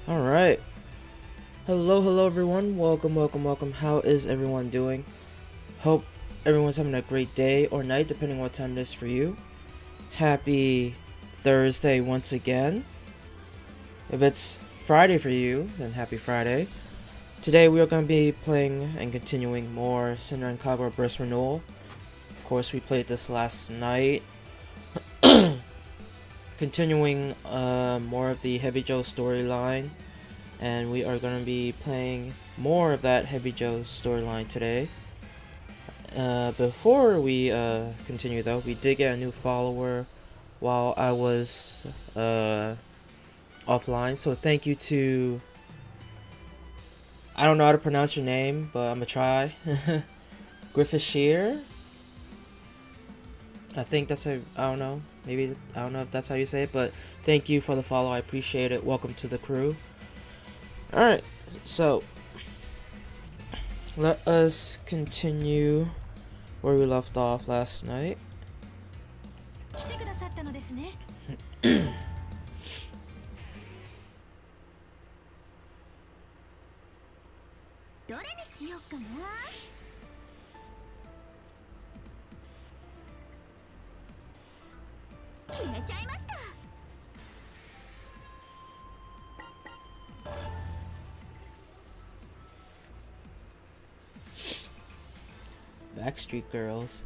Alright. Hello everyone. Welcome. How is everyone doing? Hope everyone's having a great day or night, depending on what time it is for you. Happy Thursday once again. If it's Friday for you, then happy Friday. Today we are going to be playing and continuing more Senran Kagura Burst Renewal. Of course, we played this last night. Continuing more of the Heavy Joe storyline, and we are going to be playing more of that Heavy Joe storyline today. Before we continue though, we did get a new follower while I was offline, so thank you to, I don't know how to pronounce your name, but I'm gonna try. Griffithshire? I think that's I don't know, maybe, I don't know if that's how you say it, but thank you for the follow, I appreciate it. Welcome to the crew. Alright, so let us continue where we left off last night. Backstreet Girls.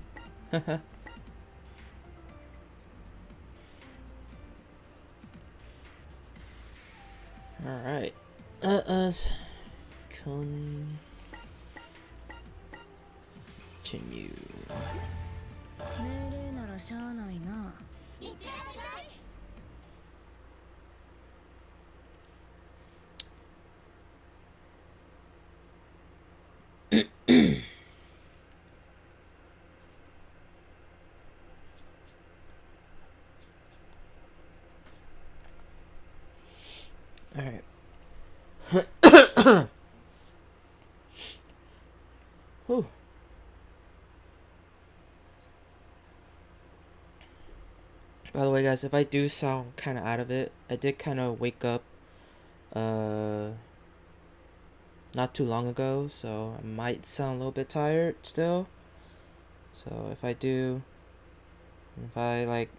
Alright. Let us continue. Alright. Whew. By the way, guys, if I do sound kind of out of it, I did kind of wake up not too long ago, so I might sound a little bit tired still. So if I do, if I like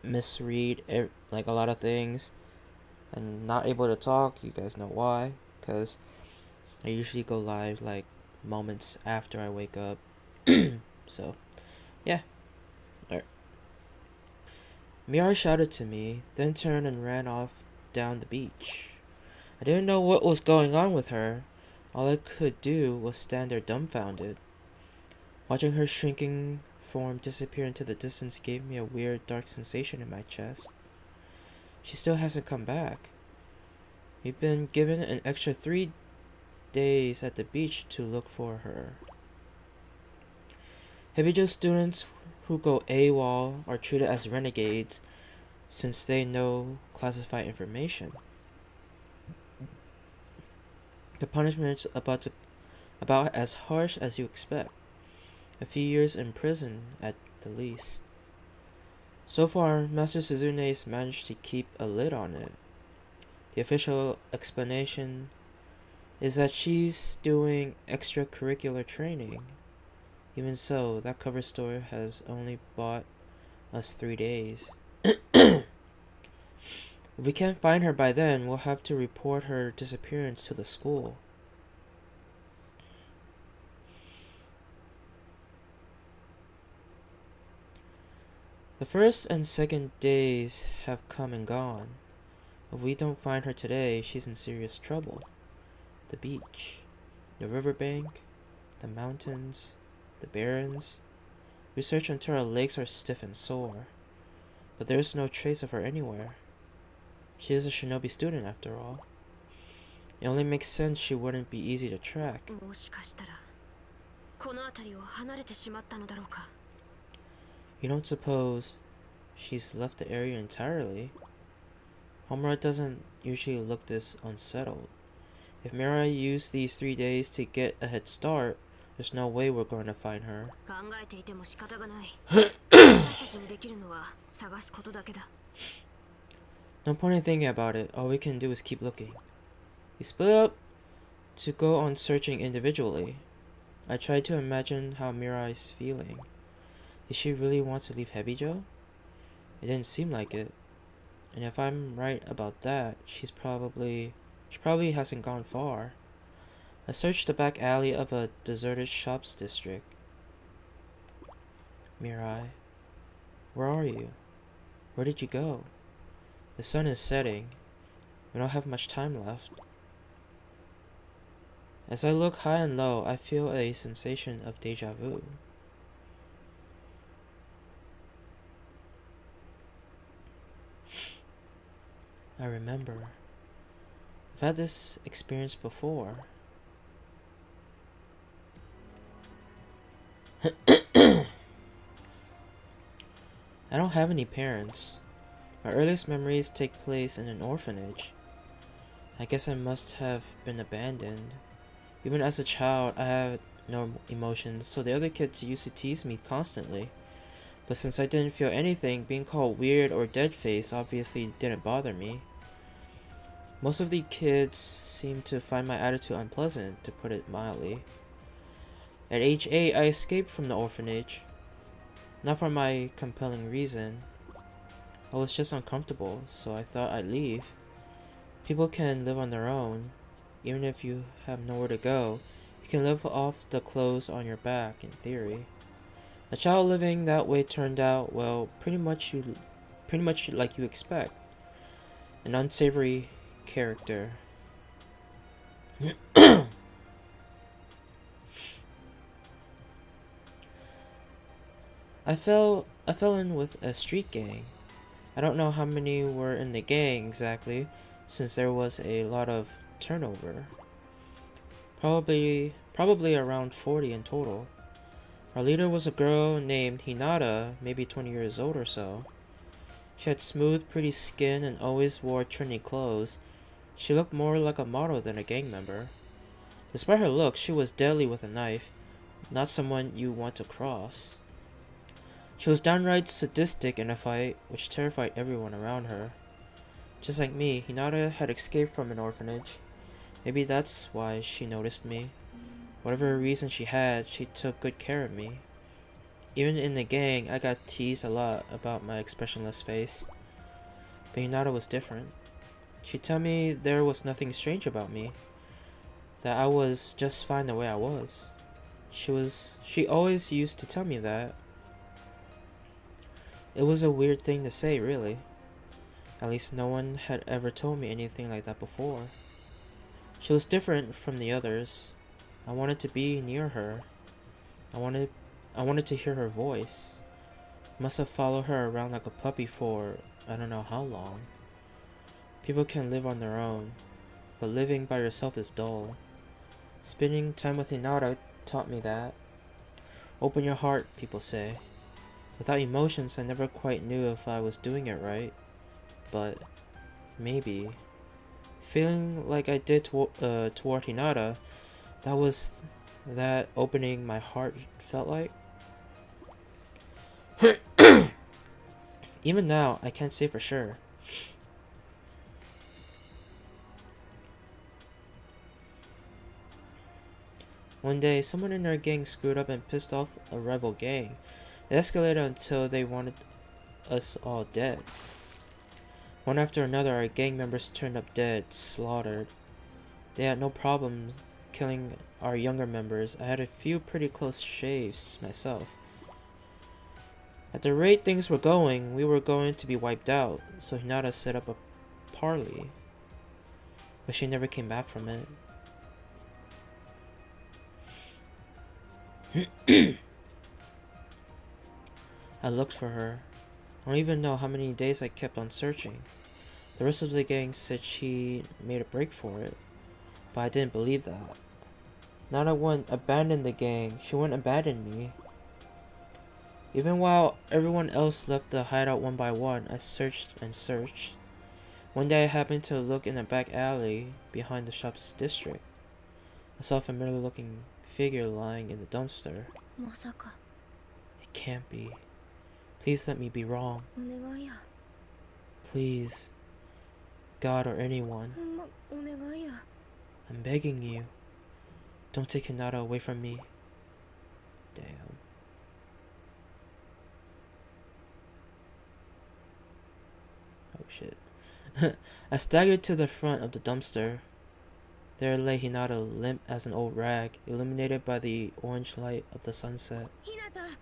misread like a lot of things and not able to talk, you guys know why, because I usually go live like moments after I wake up. So yeah. Alright. Mirai shouted to me, then turned and ran off down the beach. I didn't know what was going on with her. All I could do was stand there dumbfounded. Watching her shrinking form disappear into the distance gave me a weird, dark sensation in my chest. She still hasn't come back. We've been given an extra 3 days at the beach to look for her. Hibijo students who go AWOL are treated as renegades since they know classified information. The punishment is about as harsh as you expect. A few years in prison at the least. So far, Master Suzune's managed to keep a lid on it. The official explanation is that she's doing extracurricular training. Even so, that cover story has only bought us 3 days. If we can't find her by then, we'll have to report her disappearance to the school. The first and second days have come and gone. If we don't find her today, she's in serious trouble. The beach, the riverbank, the mountains, the barrens. We search until our legs are stiff and sore, but there's no trace of her anywhere. She is a shinobi student after all. It only makes sense she wouldn't be easy to track. You don't suppose she's left the area entirely? Homura doesn't usually look this unsettled. If Mirai used these 3 days to get a head start, there's no way we're going to find her. No point in thinking about it. All we can do is keep looking. We split up to go on searching individually. I tried to imagine how Mirai's feeling. Did she really want to leave Hibijo? It didn't seem like it. And if I'm right about that, she probably hasn't gone far. I searched the back alley of a deserted shops district. Mirai, where are you? Where did you go? The sun is setting. We don't have much time left. As I look high and low, I feel a sensation of deja vu. I remember. I've had this experience before. I don't have any parents. My earliest memories take place in an orphanage. I guess I must have been abandoned. Even as a child, I had no emotions, so the other kids used to tease me constantly. But since I didn't feel anything, being called weird or dead-faced obviously didn't bother me. Most of the kids seemed to find my attitude unpleasant, to put it mildly. At age 8, I escaped from the orphanage. Not for my compelling reason. I was just uncomfortable, so I thought I'd leave. People can live on their own. Even if you have nowhere to go, you can live off the clothes on your back, in theory. A child living that way turned out, well, pretty much like you expect. An unsavory character. I fell in with a street gang. I don't know how many were in the gang exactly, since there was a lot of turnover. Probably around 40 in total. Our leader was a girl named Hinata, maybe 20 years old or so. She had smooth, pretty skin and always wore trendy clothes. She looked more like a model than a gang member. Despite her looks, she was deadly with a knife, not someone you want to cross. She was downright sadistic in a fight, which terrified everyone around her. Just like me, Hinata had escaped from an orphanage. Maybe that's why she noticed me. Whatever reason she had, she took good care of me. Even in the gang, I got teased a lot about my expressionless face. But Hinata was different. She'd tell me there was nothing strange about me. That I was just fine the way I was. She always used to tell me that. It was a weird thing to say, really. At least no one had ever told me anything like that before. She was different from the others. I wanted to be near her. I wanted to hear her voice. Must have followed her around like a puppy for I don't know how long. People can live on their own, but living by yourself is dull. Spending time with Hinata taught me that. Open your heart, people say. Without emotions, I never quite knew if I was doing it right. But maybe. Feeling like I did toward Hinata, that was that opening my heart felt like. Even now, I can't say for sure. One day, someone in our gang screwed up and pissed off a rival gang. It escalated until they wanted us all dead. One after another, our gang members turned up dead, slaughtered. They had no problems killing our younger members. I had a few pretty close shaves myself. At the rate things were going, we were going to be wiped out, so Hinata set up a parley. But she never came back from it. I looked for her. I don't even know how many days I kept on searching. The rest of the gang said she made a break for it, but I didn't believe that. Nana wouldn't abandon the gang, she wouldn't abandon me. Even while everyone else left the hideout one by one, I searched and searched. One day I happened to look in a back alley behind the shop's district. I saw a familiar looking figure lying in the dumpster. It can't be. Please let me be wrong. Please. God or anyone. I'm begging you. Don't take Hinata away from me. Damn. Oh shit. I staggered to the front of the dumpster. There lay Hinata, limp as an old rag, illuminated by the orange light of the sunset. Hinata!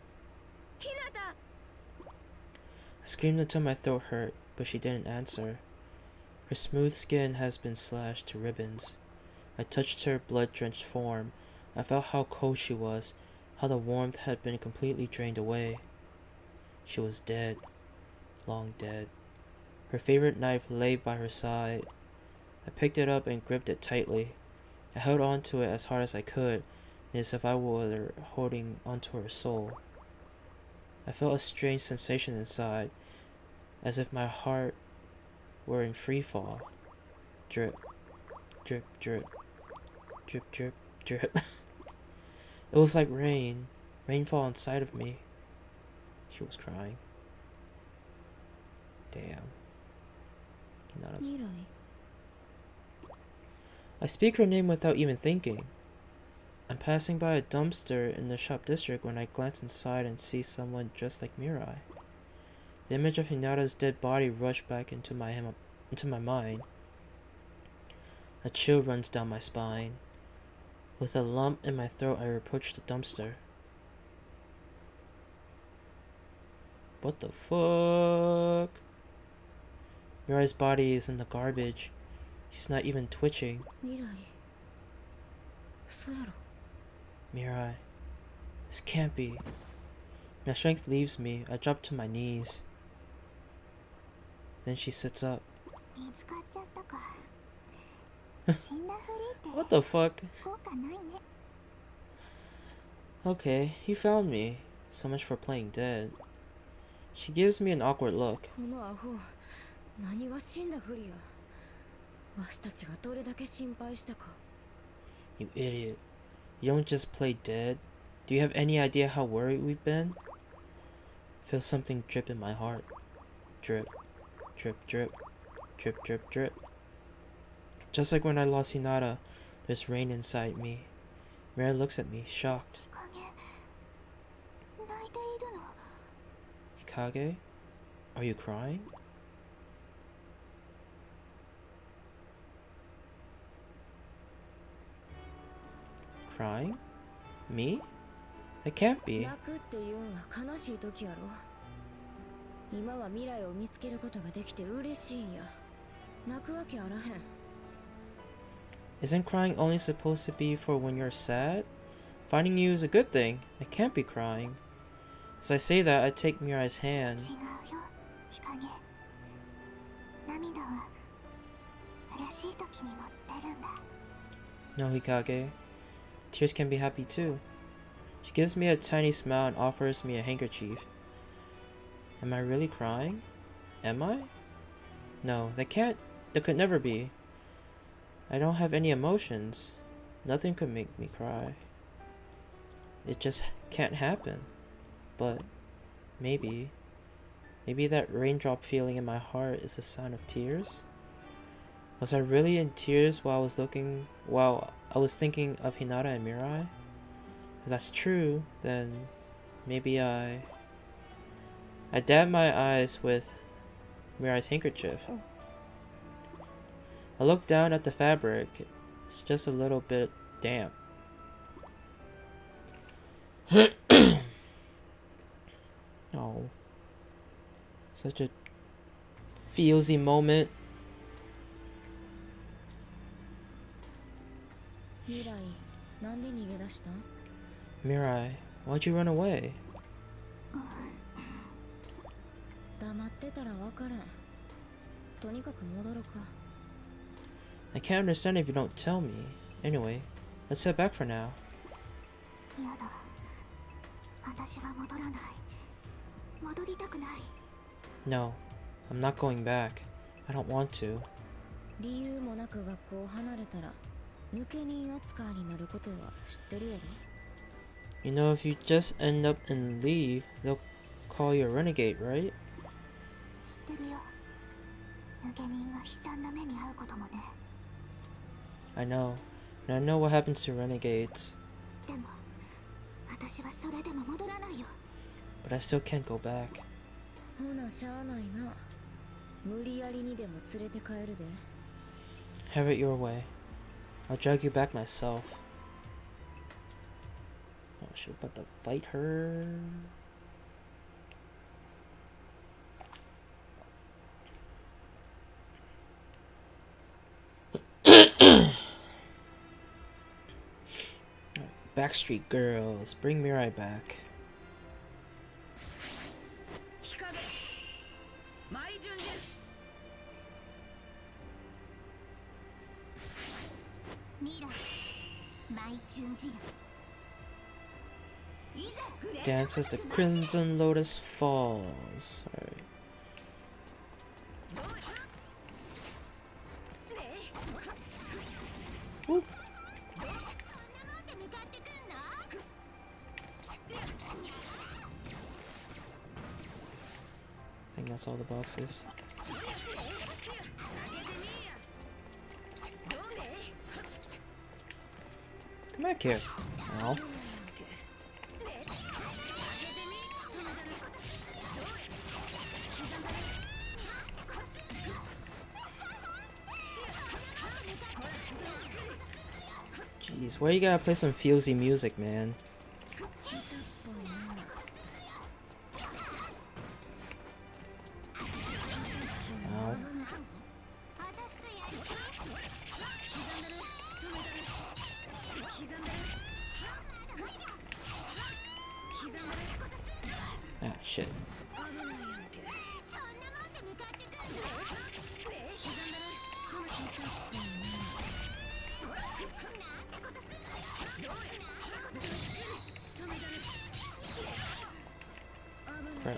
Hinata! I screamed until my throat hurt, but she didn't answer. Her smooth skin has been slashed to ribbons. I touched her blood-drenched form. I felt how cold she was, how the warmth had been completely drained away. She was dead. Long dead. Her favorite knife lay by her side. I picked it up and gripped it tightly. I held on to it as hard as I could, as if I were holding onto her soul. I felt a strange sensation inside, as if my heart were in free fall. Drip, drip, drip, drip, drip, drip. It was like rain, rainfall inside of me. She was crying. Damn. I speak her name without even thinking. I'm passing by a dumpster in the shop district when I glance inside and see someone dressed like Mirai. The image of Hinata's dead body rushed back into my mind. A chill runs down my spine. With a lump in my throat, I approach the dumpster. What the fuck? Mirai's body is in the garbage. She's not even twitching. Mirai. This can't be. My strength leaves me. I drop to my knees. Then she sits up. What the fuck? Okay, you found me. So much for playing dead. She gives me an awkward look. You idiot. You don't just play dead. Do you have any idea how worried we've been? Feel something drip in my heart. Drip, drip, drip, drip, drip, drip. Just like when I lost Hinata, there's rain inside me. Mirai looks at me, shocked. Hikage? Are you crying? Crying? Me? It can't be. 今は未来を見つけることができて嬉しいんや。泣くわけあらへん。 Isn't crying only supposed to be for when you're sad? Finding you is a good thing. I can't be crying. As I say that, I take Mirai's hand. 違うよ、日陰。涙は嬉しい時に持ってるんだ。 No, Hikage. Tears can be happy too. She gives me a tiny smile and offers me a handkerchief. Am I really crying? Am I? No, that could never be. I don't have any emotions. Nothing could make me cry. It just can't happen. But maybe that raindrop feeling in my heart is a sign of tears? Was I really in tears while I was thinking of Hinata and Mirai? If that's true, then maybe I dabbed my eyes with Mirai's handkerchief. I looked down at the fabric. It's just a little bit damp. Oh, such a feelsy moment. 未来、なんで逃げ出したん？ Mirai, why'd you run away? 黙ってたらわからん。とにかく戻ろうか。I can't understand if you don't tell me. Anyway, let's head back for now. やだ。私は戻らない。戻りたくない。No, I'm not going back. I don't want to. 理由もなく学校を離れたら抜け人扱いになることは知ってるやろ。 You know, if you just end up and leave, they'll call you a renegade, right? 知ってるよ。抜け人が悲惨な目に遭うこともね。 I know. And I know what happens to renegades. でも私はそれでも戻らないよ。 But I still can't go back. ほなしゃあないな。無理やりにでも連れて帰るで。 Have it your way. I'll drag you back myself. Oh shit, about to fight her. Backstreet Girls, bring Mirai back. 日陰、舞順じ。未来、舞順じる。 Dance as the Crimson Lotus falls. Alright. Whoop. I think that's all the boxes. Come back here. Ow. Jeez, why you gotta play some feelsy music, man? Ow. Ah, shit. Crap.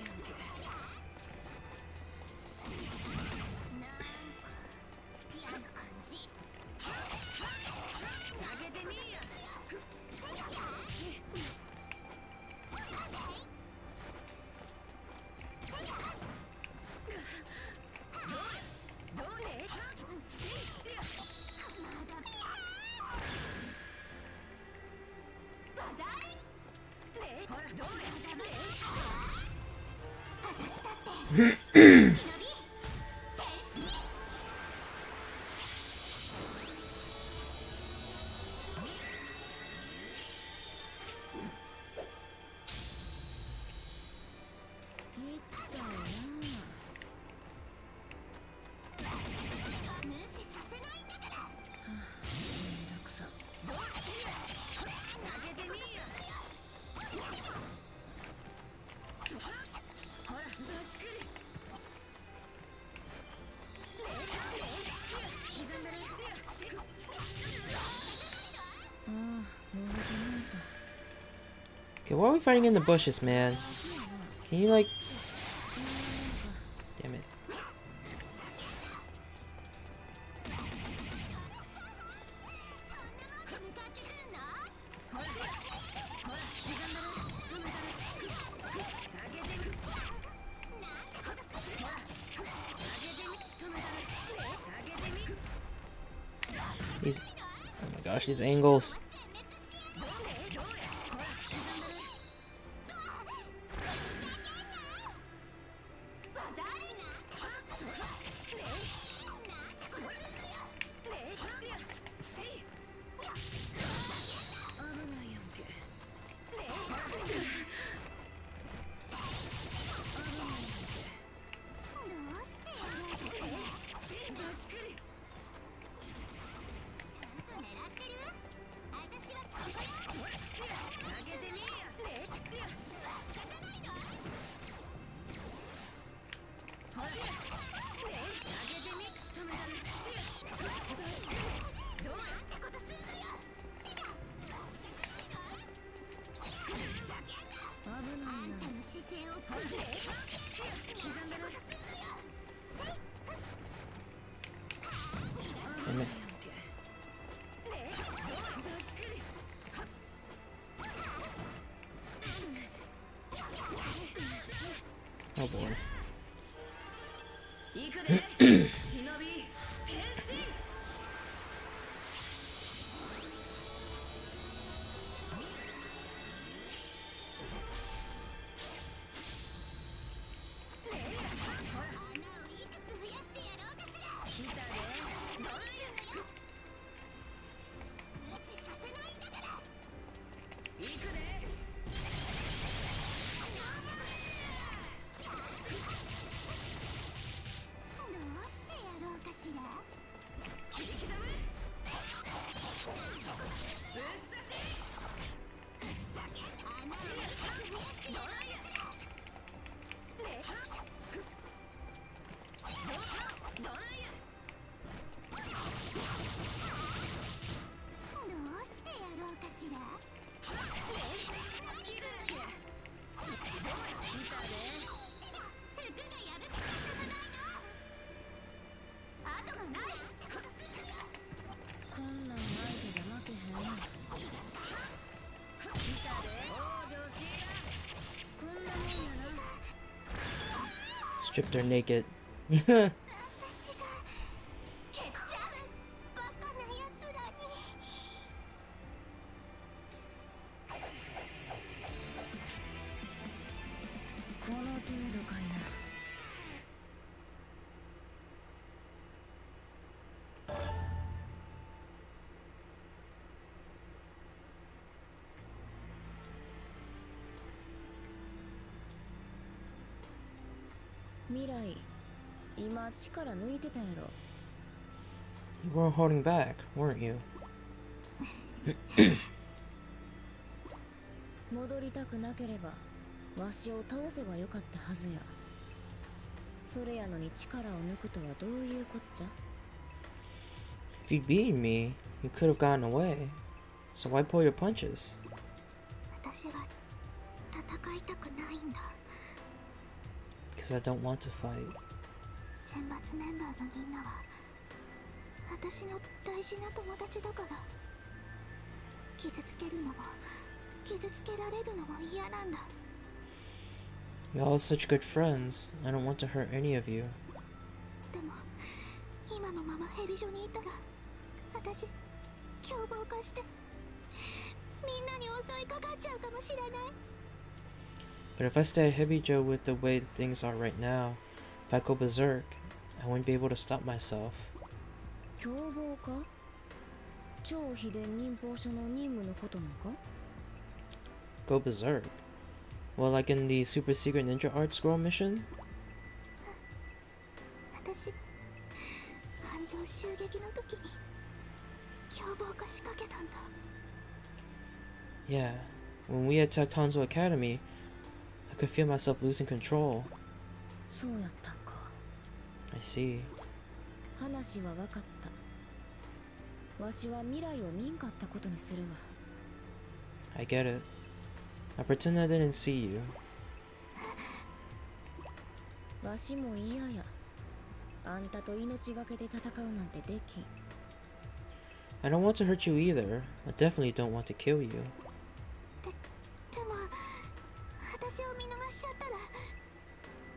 Okay, why are we fighting in the bushes, man? Can you, like... Damn it. These... Oh my gosh, these angles. Damn it. Oh boy. Stripped her naked. 未来、今力抜いてたやろ。You weren't holding back, weren't you? 戻りたくなければわしを倒せばよかったはずや。それやのに力を抜くとはどういうこっちゃ？ If you'd beaten me, you could have gotten away. So why pull your punches? 私は戦いたくないんだ。 Because I don't want to fight. 選抜メンバーのみんなは私の大事な友達だから。傷つけるのも傷つけられるのも嫌なんだ。 You're all such good friends. I don't want to hurt any of you. でも今のままヘビ所にいたら私凶暴化してみんなに襲いかかっちゃうかもしれない。 But if I stay at Heavy Joe with the way things are right now, if I go berserk, I won't be able to stop myself. 凶暴化？超秘伝忍法書の任務のことなのか？ Go berserk? Well, like in the super secret ninja art scroll mission? 私半蔵襲撃の時に凶暴化しかけたんだ。 Yeah, when we attacked Hanzo Academy, I could feel myself losing control. そうやったんか。 I see. 話は分かった。わしは未来を見んかったことにするわ。 I get it. I pretend I didn't see you. わしも嫌や。あんたと命がけで戦うなんてできん。 I don't want to hurt you either. I definitely don't want to kill you. でも私を見逃しちゃっ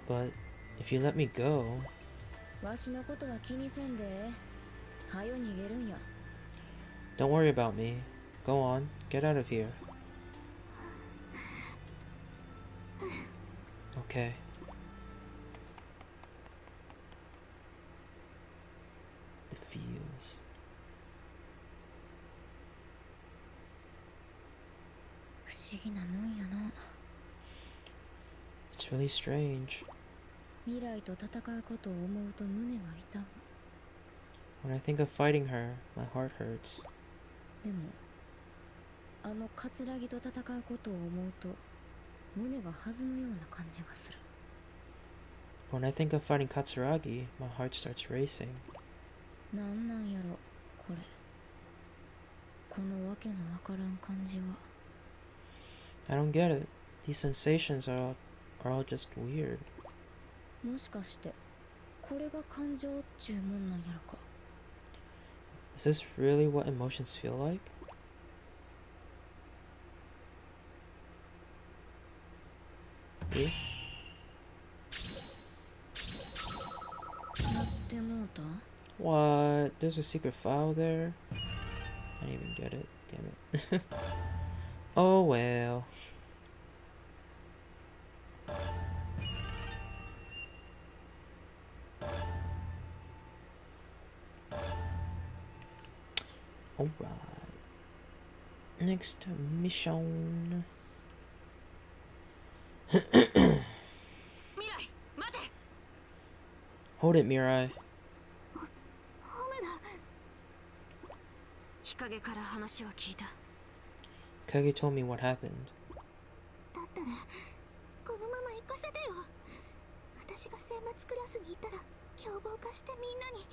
たら But if you let me go, わしのことは気にせんで。はよ逃げるんや。 don't worry about me. Go on, get out of here. Okay. The feels. 不思議なもんやな。 It's really strange. 未来と戦うことを思うと胸が痛む。 When I think of fighting her, my heart hurts. でもあの葛城と戦うことを思うと胸が弾むような感じがする。 When I think of fighting Katsuragi, my heart starts racing. なんなんやろこれ。このわけのわからん感じは。 I don't get it. These sensations are all just weird. もしかしてこれが感情っちゅうもんなんやろか。 Is this really what emotions feel like? Eh? なってもうた。 What? There's a secret file there? I didn't even get it. Damn it. Oh well. Alright. Next mission. 未来待て。 Hold it, Mirai. ホムラ日陰から話は聞いた。 Kage told me what happened. だったらこのまま行かせてよ。私が選抜クラスにいたら凶暴化してみんなに。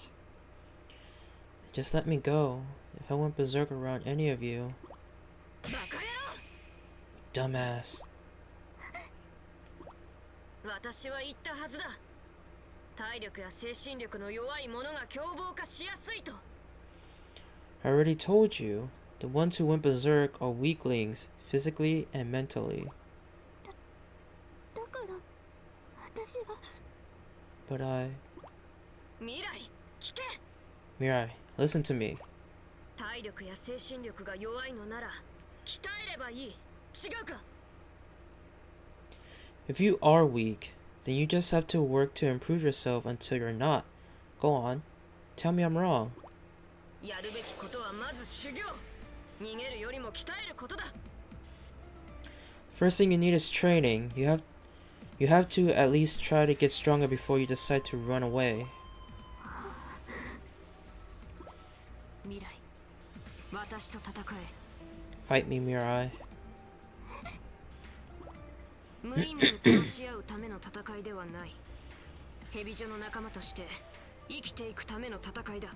Just let me go. If I went berserk around any of you. バカ野郎。 Dumbass. 私は言ったはずだ。体力や精神力の弱い者が凶暴化しやすいと。 I already told you. The ones who went berserk are weaklings, physically and mentally. だから私は But I... 未来聞け。 Mirai, listen to me. 体力や精神力が弱いのなら鍛えればいい。違うか。 If you are weak, then you just have to work to improve yourself until you're not. Go on. Tell me I'm wrong. やるべきことはまず修行。逃げるよりも鍛えることだ。 First thing you need is training. You have to at least try to get stronger before you decide to run away. 未来、私と戦え。 Fight me, Mirai. 無意味に殺し合うための戦いではない。蛇女の仲間として生きていくための戦いだ。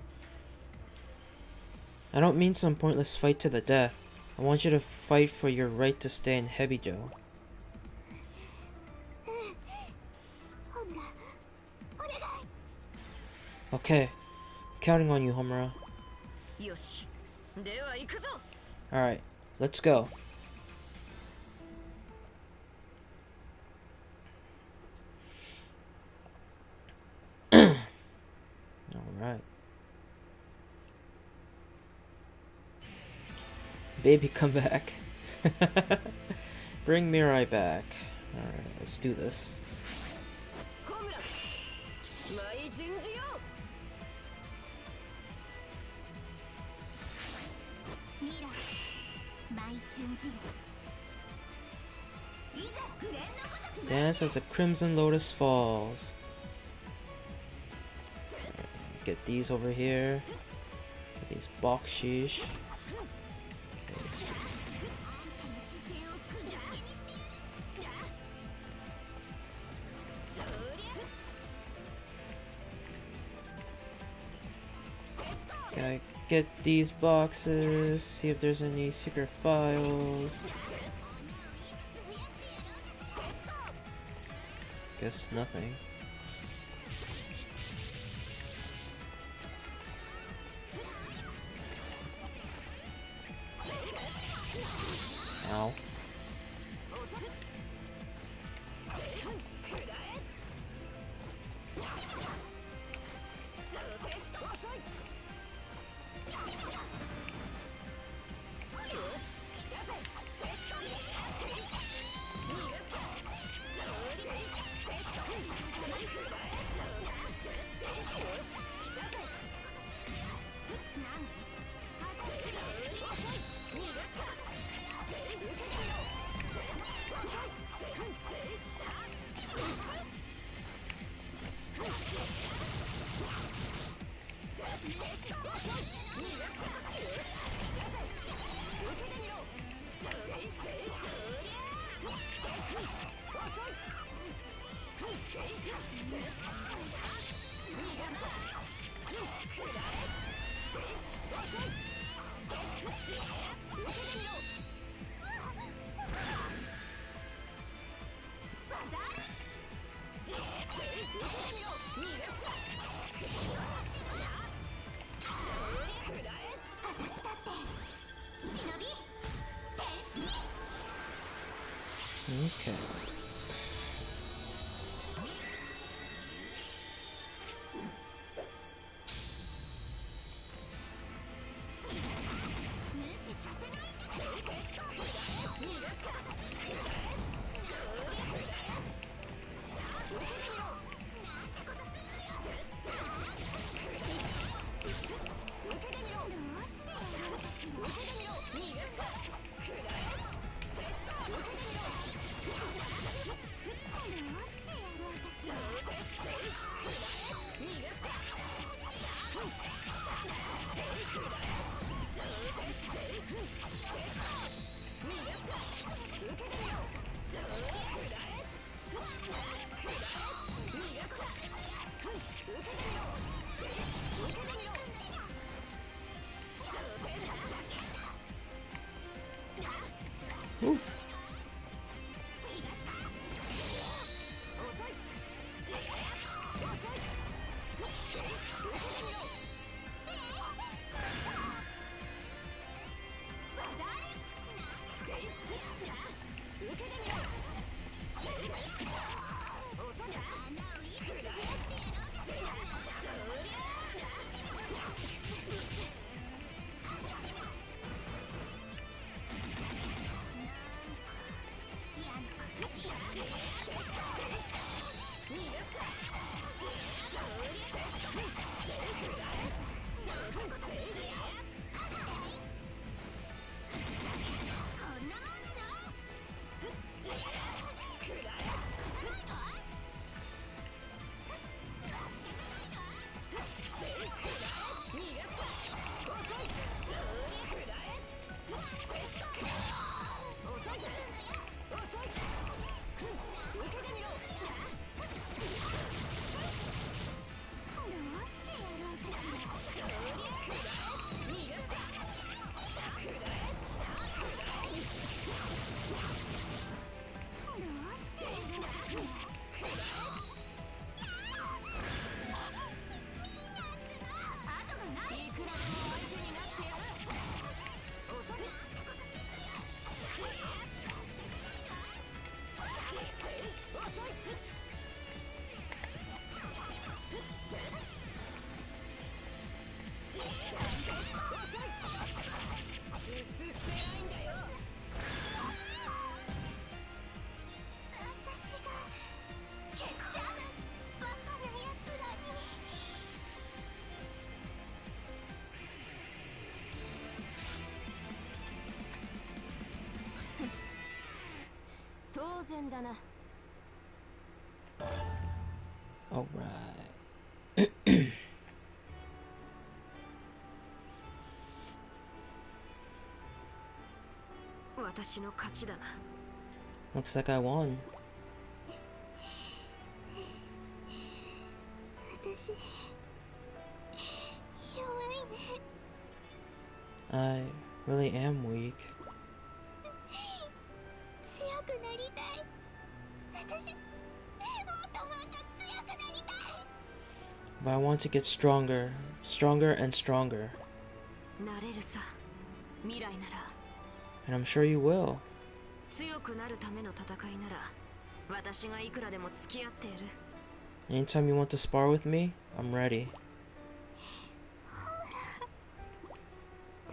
I don't mean some pointless fight to the death. I want you to fight for your right to stay in Hebijo. ホムラお願い。 Okay. Counting on you, Homura. よし、では行くぞ。 Alright, let's go. Alright. Baby, come back. Bring Mirai back. Alright, let's do this. ホムラ、舞順次よ。未来マイチュンジ。 Dance as the Crimson Lotus falls. Get these over here. Get these bakshish. Okay, let's just... Gotta get these boxes, see if there's any secret files. Guess nothing. Ow. Okay. Ooh. All right. Looks like I won. I really am weak. But I want to get stronger, stronger and stronger. なれるさ。未来なら。 And I'm sure you will. 強くなるための戦いなら、私がいくらでも付き合ってやる。 Anytime you want to spar with me, I'm ready. で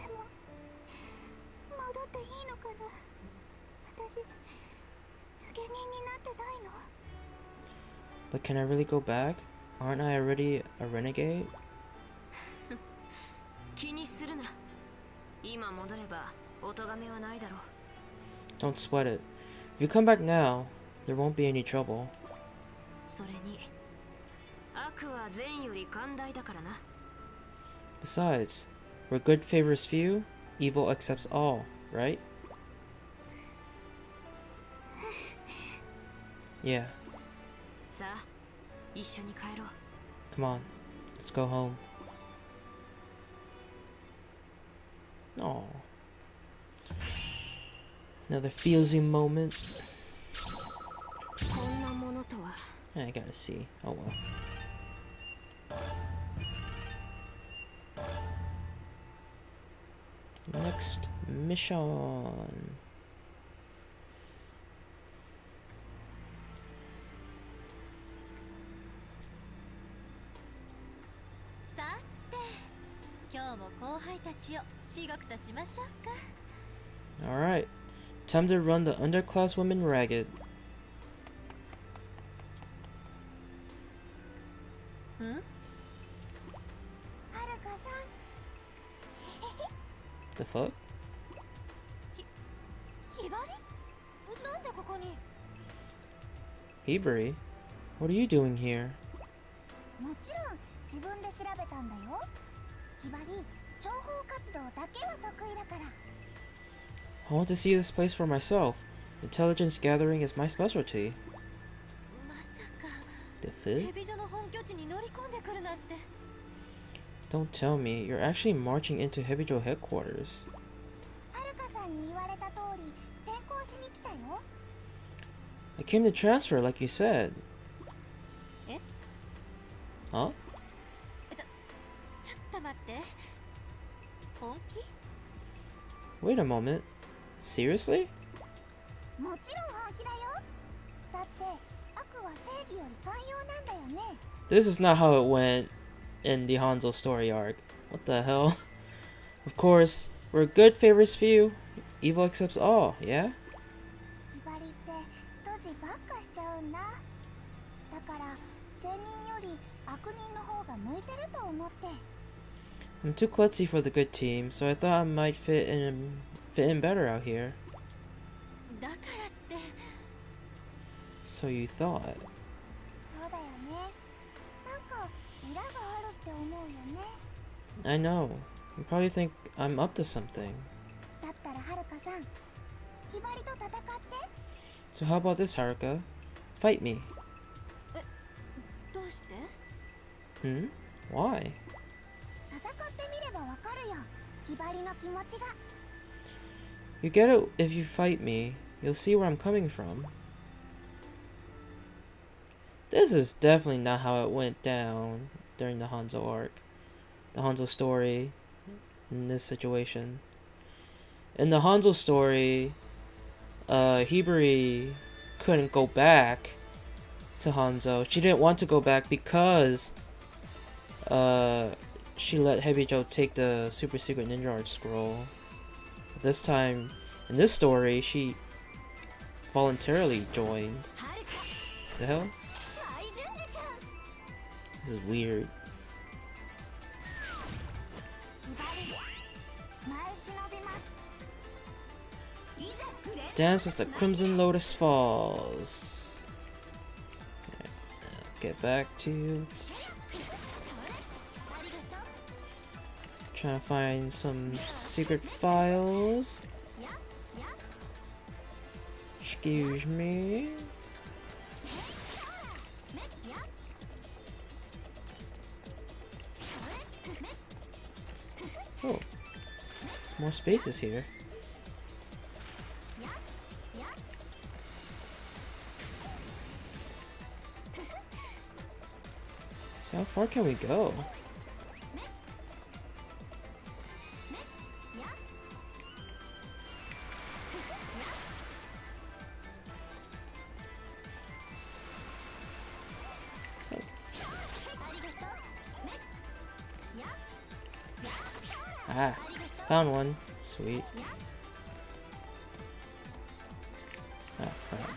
も戻っていいのかな。私下人になってないの。 But can I really go back? Aren't I already a renegade? 気にするな。今戻ればお咎めはないだろう。 Don't sweat it. If you come back now, there won't be any trouble. それに悪は善より寛大だからな。 Besides, where good favors few, evil accepts all, right? Yeah. さあ、一緒に帰ろう。 Come on, let's go home. Oh. Another feelsy moment. こんなものとは。 I gotta see. Oh well. Next mission. さて、今日も後輩たちを仕事としましょうか。 Alright. Time to run the underclass women ragged. はるかさん。 The fuck? ひばり？なんでここに？ Hebrew? What are you doing here? もちろん自分で調べたんだよ。ひばり、情報活動だけは得意だから。 I want to see this place for myself. Intelligence gathering is my specialty. まさか The fuck? 蛇女の本拠地に乗り込んでくるなんて。 Don't tell me, you're actually marching into Hebijo headquarters. はるかさんに言われた通り転校しに来たよ。 I came to transfer like you said. え？ Huh? ちょっと待って。本気？ Wait a moment. Seriously? もちろん本気だよ。だって悪は正義より寛容なんだよね。 This is not how it went in the Hanzo story arc. What the hell? Of course, where good favors few, evil accepts all, yeah? ひばりってドジばっかしちゃうんだ。だから善人より悪人の方が向いてると思って。 I'm too klutzy for the good team, so I thought I might fit in better out here. だからって。 So you thought. そうだよね。なんか裏があるって思うよね。 I know. You probably think I'm up to something. だったらはるかさん、ひばりと戦って。 So how about this, Haruka? Fight me. どうして？ Hmm? Why? 戦ってみればわかるよ。ひばりの気持ちが。 You get it if you fight me. You'll see where I'm coming from. This is definitely not how it went down during the Hanzo arc. The Hanzo story in this situation. In the Hanzo story, Hibari couldn't go back to Hanzo. She didn't want to go back because she let Hebijo take the super secret ninja art scroll. This time, in this story, she voluntarily joined. What the hell? This is weird. Dance as the Crimson Lotus falls. Get back to you. Trying to find some secret files. Excuse me. Oh, there's more spaces here. So how far can we go? Ah, found one. Sweet. Ah, crap.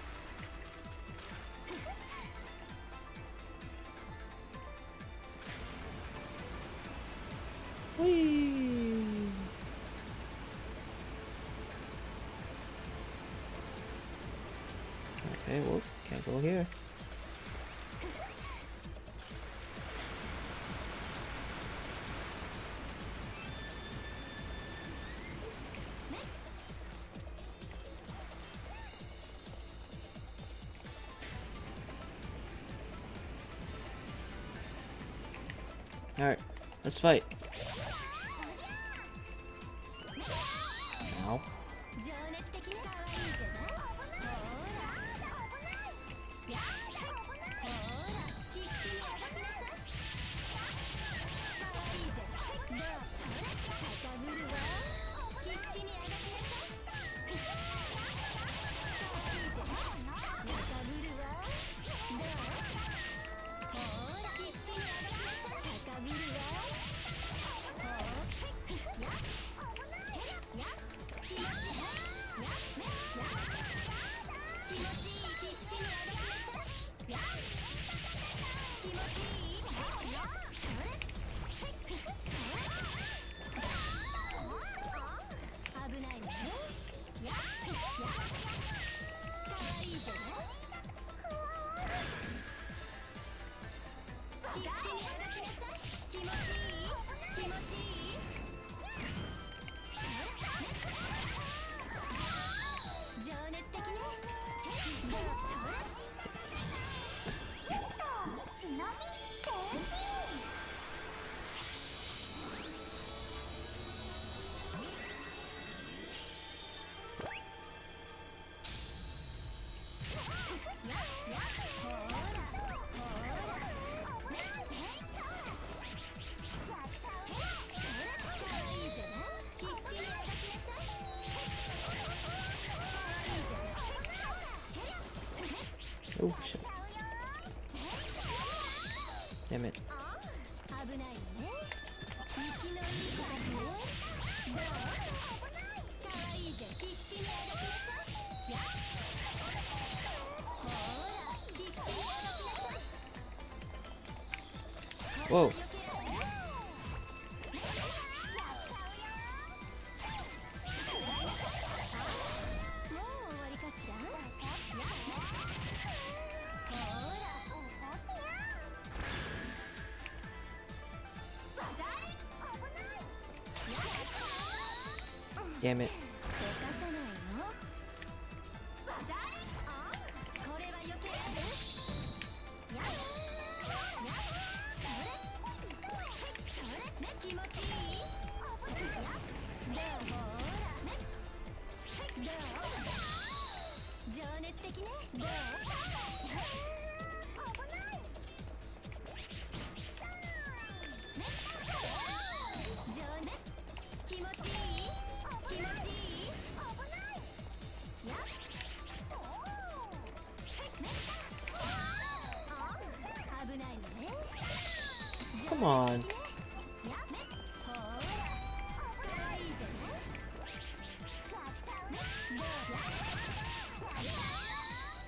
Whee! Okay, well, can't go here. Alright, let's fight. Ow. Oh shit. Damn it. Whoa. Damn it. Come on.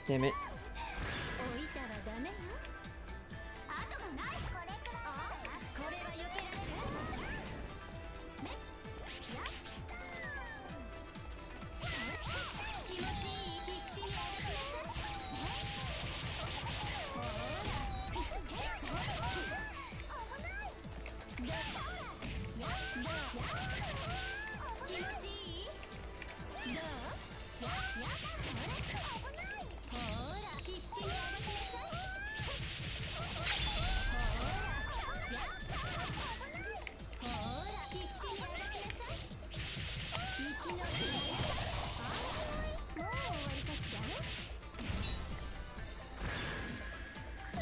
Damn it.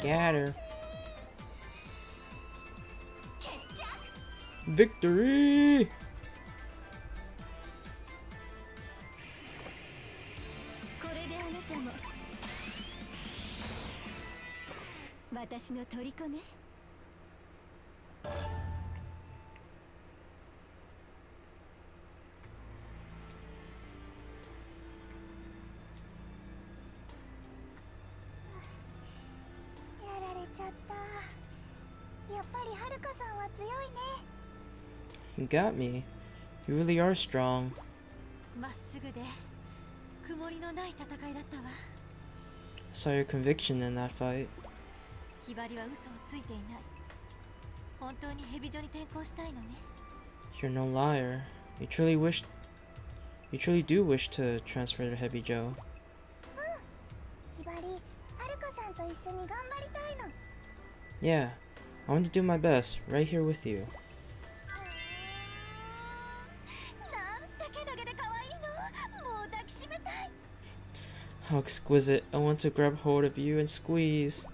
Got her. Victory! これであなたも私の虜ね。やられちゃった。やっぱりはるかさんは強いね。 You got me. You really are strong. まっすぐで曇りのない戦いだったわ。 I saw your conviction in that fight. ひばりは嘘をついていない。本当にヘビ女に転校したいのね。 You're no liar. You truly do wish to transfer to Heavy Joe. ひばり、はるかさんと一緒に頑張りたいの。 Yeah, I want to do my best, right here with you. なんてけなげで可愛いの。もう抱きしめたい。 How exquisite. I want to grab hold of you and squeeze.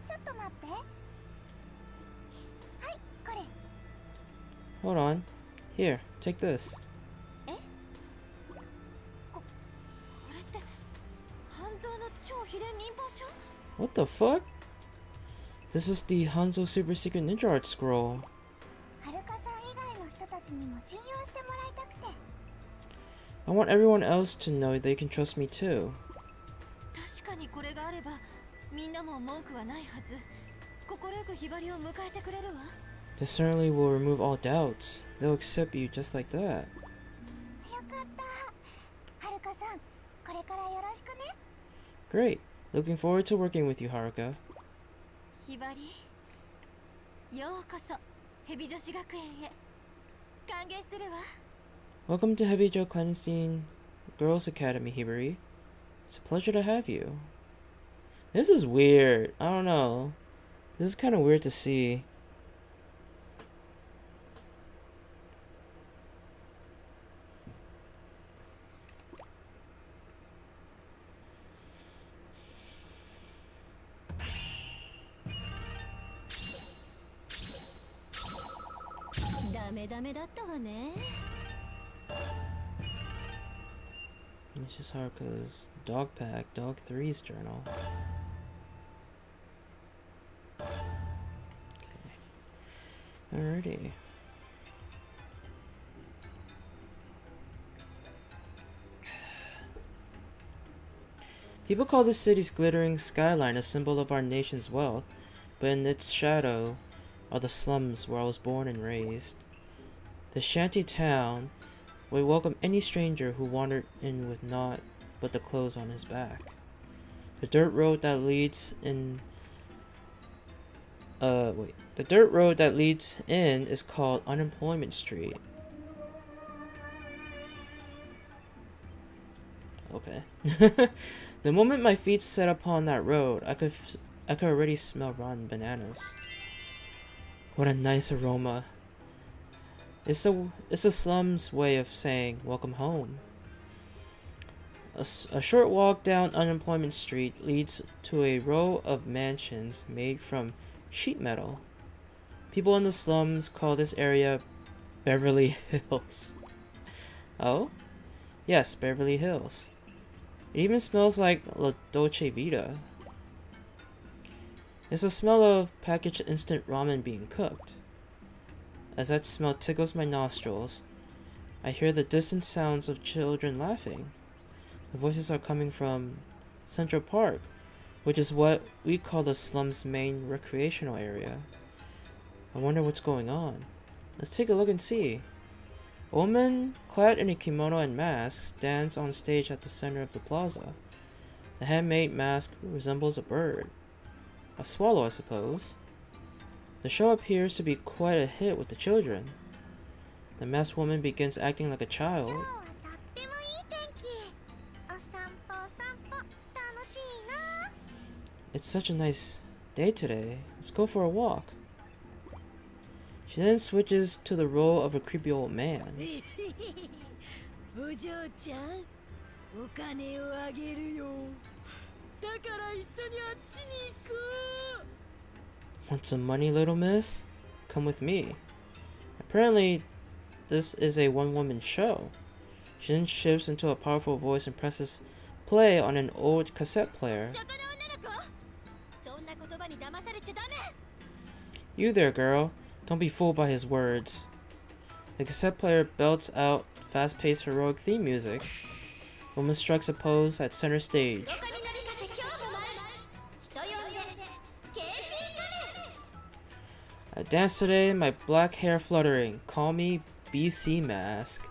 ちょっと待って。はい、これ。 Hold on. Here, take this. これって半蔵の超秘伝忍法書。 What the fuck? This is the Hanzo Super Secret Ninja Art Scroll. はるかさん以外の人たちにも信用してもらいたくて。 I want everyone else to know they can trust me too. 確かにこれがあればみんなも文句はないはず。心よくひばりを迎えてくれるわ。 This certainly will remove all doubts. They'll accept you just like that. よかった。はるかさん、これからよろしくね。 Great. Looking forward to working with you, Haruka. ひばり、ようこそヘビ女子学園へ。歓迎するわ。 Welcome to Heavy Joe Clandestine Girls Academy, Hibari. It's a pleasure to have you. This is weird. I don't know. This is kind of weird to see. ダメだったわね。 This is Haruka's dog pack, dog 3's journal. Okay. Alrighty. People call this city's glittering skyline a symbol of our nation's wealth, but in its shadow are the slums where I was born and raised. The shanty town would welcome any stranger who wandered in with naught but the clothes on his back. The dirt road that leads in is called Unemployment Street. Okay. The moment my feet set upon that road, I could already smell rotten bananas. What a nice aroma. It's a slum's way of saying welcome home. A short walk down Unemployment Street leads to a row of mansions made from sheet metal. People in the slums call this area Beverly Hills. Oh? Yes, Beverly Hills. It even smells like La Dolce Vita. It's the smell of packaged instant ramen being cooked. As that smell tickles my nostrils, I hear the distant sounds of children laughing. The voices are coming from Central Park, which is what we call the slum's main recreational area. I wonder what's going on. Let's take a look and see. A woman clad in a kimono and mask stands on stage at the center of the plaza. The handmade mask resembles a bird. A swallow, I suppose. The show appears to be quite a hit with the children. The masked woman begins acting like a child. It's such a nice day today. Let's go for a walk. She then switches to the role of a creepy old man. Want some money, little miss? Come with me. I Apparently, this is a one-woman show. She then shifts into a powerful voice and presses play on an old cassette player. You there, girl. Don't be fooled by his words. The cassette player belts out fast-paced heroic theme music. The woman strikes a pose at center stage. I dance today, my black hair fluttering. Call me BC Mask.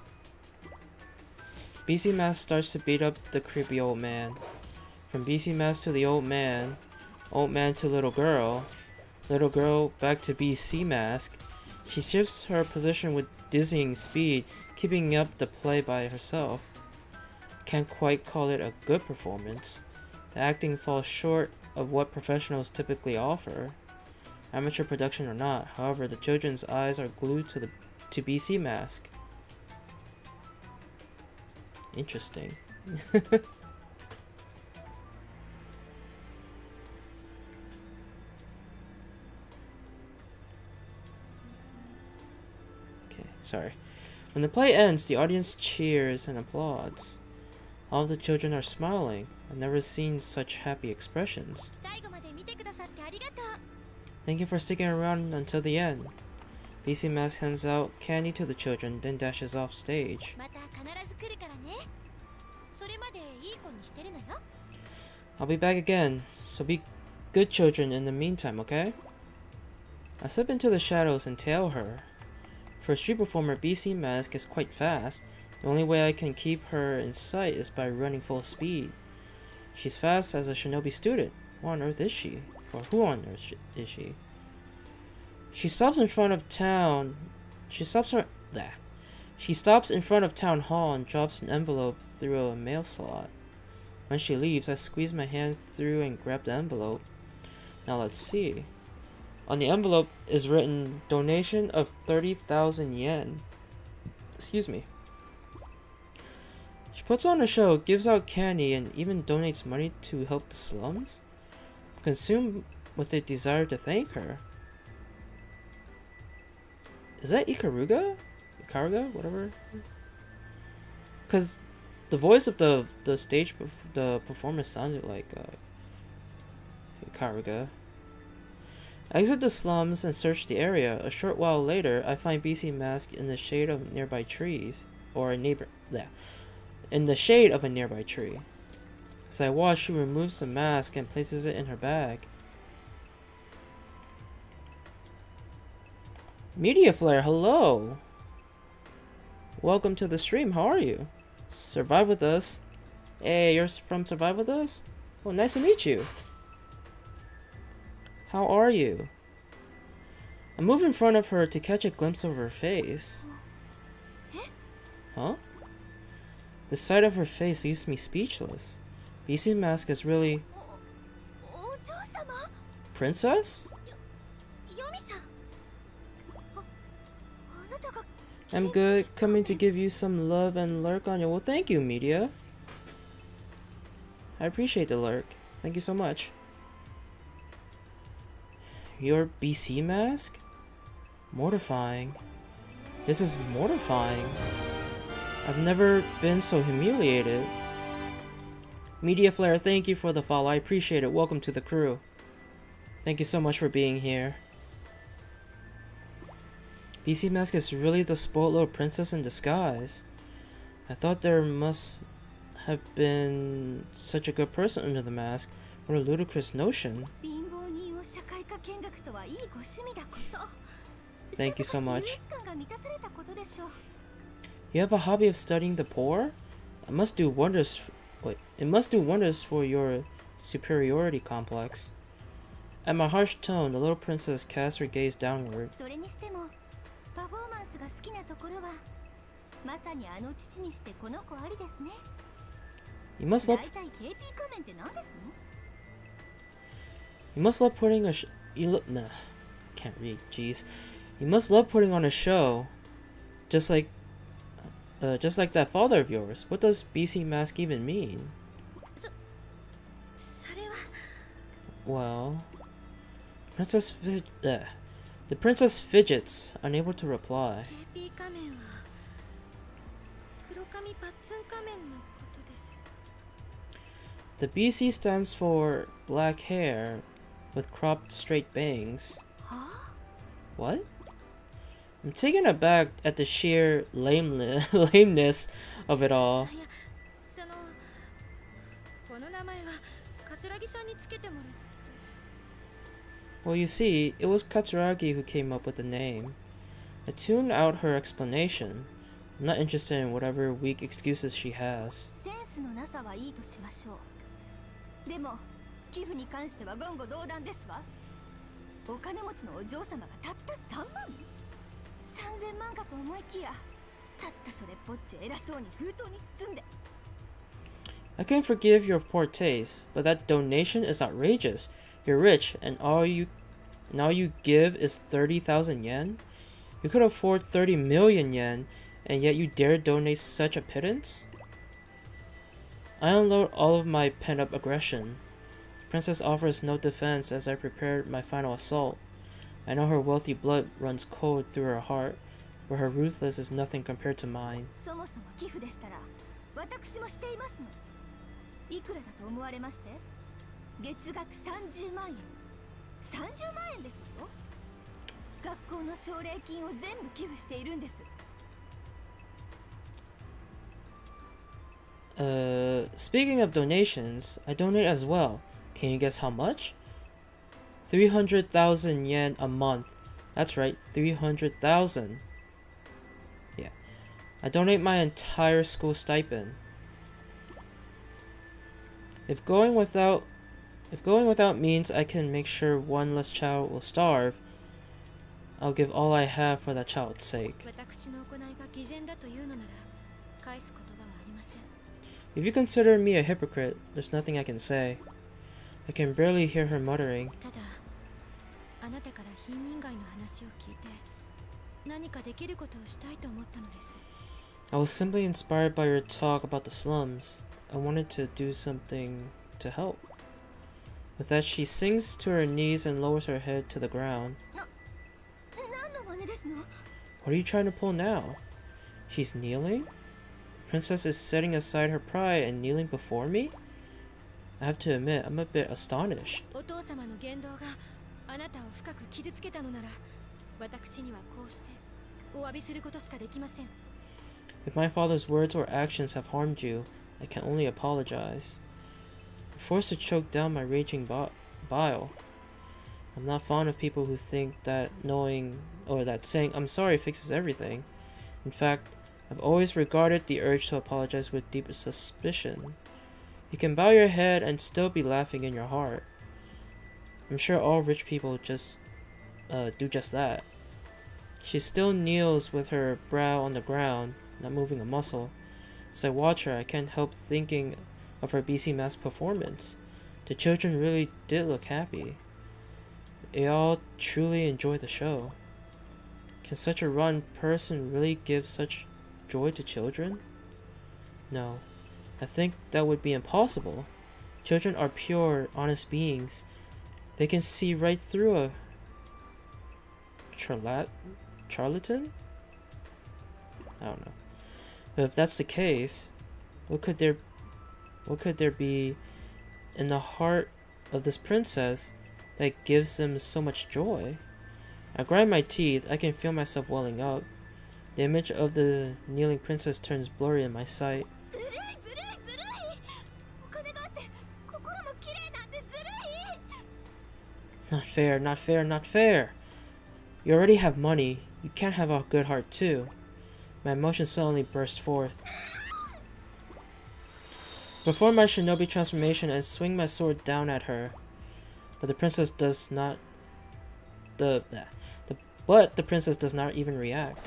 BC Mask starts to beat up the creepy old man. From BC Mask to the old man to little girl back to BC Mask. She shifts her position with dizzying speed, keeping up the play by herself. Can't quite call it a good performance. The acting falls short of what professionals typically offer. Amateur production or not, however, the children's eyes are glued to BC Mask. Interesting. Okay, sorry. When the play ends, the audience cheers and applauds. All the children are smiling. I've never seen such happy expressions. Thank you for sticking around until the end. BC Mask hands out candy to the children, then dashes off stage. I'll be back again, so be good children in the meantime, okay? I slip into the shadows and tail her. For a street performer, BC Mask is quite fast. The only way I can keep her in sight is by running full speed. She's fast as a shinobi student. What on earth is she? Or who on earth is she? She stops in front of town. She stops in front of town hall and drops an envelope through a mail slot. When she leaves, I squeeze my hand through and grab the envelope. Now let's see. On the envelope is written donation of 30,000 yen. Excuse me. She puts on a show, gives out candy, and even donates money to help the slums. Consumed with a desire to thank her. Is that Ikaruga? Whatever. Because the voice of the performer sounded like Ikaruga. I exit the slums and search the area. A short while later, I find BC Mask in the shade of nearby trees, in the shade of a nearby tree. As I watch, she removes the mask and places it in her bag. Media Flare, hello! Welcome to the stream, how are you? Survive with us. Hey, you're from Survive with us? Well, nice to meet you. How are you? I move in front of her to catch a glimpse of her face. Huh? The sight of her face leaves me speechless. BC Mask is really... Princess? I'm good, coming to give you some love and lurk on you. Well, thank you, media. I appreciate the lurk. Thank you so much. Your BC Mask? Mortifying. This is mortifying. I've never been so humiliated. Media Flare, thank you for the follow. I appreciate it. Welcome to the crew. Thank you so much for being here. BC Mask is really the spoiled little princess in disguise. I thought there must have been such a good person under the mask. What a ludicrous notion. Thank you so much. You have a hobby of studying the poor? It must do wonders. It must do wonders for your superiority complex. At my harsh tone, the little princess casts her gaze downward. You must love putting can't read, jeez. You must love putting on a show. Just like that father of yours. What does BC Mask even mean? Well, The princess fidgets, unable to reply. KP 仮面は黒髪パッツン仮面のことです。 The BC stands for black hair with cropped straight bangs. はあ What? I'm taken aback at the sheer lameness of it all. いや、この名前は桂木さんにつけてもらって。 Well, you see, it was Katsuragi who came up with the name. I tuned out her explanation. I'm not interested in whatever weak excuses she has. センスのなさはいいとしましょう。でも寄付に関しては言語道断ですわ。お金持ちのお嬢様がたった3万3000万かと思いきや、たったそれっぽっち偉そうに封筒に包んで。 I can forgive your poor taste, but that donation is outrageous. You're rich, and all you give is 30,000 yen? You could afford 30 million yen, and yet you dare donate such a pittance? I unload all of my pent-up aggression. The princess offers no defense as I prepare my final assault. I know her wealthy blood runs cold through her heart, but her ruthless is nothing compared to mine. そもそも寄付でしたら私もしていますの。いくらだと思われまして？月額30万円。30万円ですよ。学校の奨励金を全部寄付しているんです。Speaking of donations, I donate as well. Can you guess how much? 300,000 yen a month. That's right, 300,000. Yeah. I donate my entire school stipend. If going without means I can make sure one less child will starve, I'll give all I have for that child's sake. 私の行いが偽善だというのなら返す言葉はありません。 If you consider me a hypocrite, there's nothing I can say. I can barely hear her muttering. ただ、あなたから貧民街の話を聞いて、何かできることをしたいと思ったのです。 I was simply inspired by your talk about the slums. I wanted to do something to help. With that, she sinks to her knees and lowers her head to the ground. 何の真似ですの？ What are you trying to pull now? She's kneeling? The princess is setting aside her pride and kneeling before me? I have to admit, I'm a bit astonished. お父様の言動があなたを深く傷つけたのなら、私にはこうしてお詫びすることしかできません。 If my father's words or actions have harmed you, I can only apologize. I'm forced to choke down my raging bile. I'm not fond of people who think that that saying I'm sorry fixes everything. In fact, I've always regarded the urge to apologize with deep suspicion. You can bow your head and still be laughing in your heart. I'm sure all rich people do just that. She still kneels with her brow on the ground, not moving a muscle. As I watch her, I can't help thinking of her BC Mass performance. The children really did look happy. They all truly enjoy the show. Can such a rotten person really give such joy to children? No, I think that would be impossible. Children are pure, honest beings. They can see right through a charlatan? I don't know. But if that's the case, what could there be in the heart of this princess that gives them so much joy? I grind my teeth. I can feel myself welling up. The image of the kneeling princess turns blurry in my sight. Not fair, not fair, not fair. You already have money. You can't have a good heart too. My emotions suddenly burst forth. Perform my shinobi transformation and swing my sword down at her. But the princess does not even react.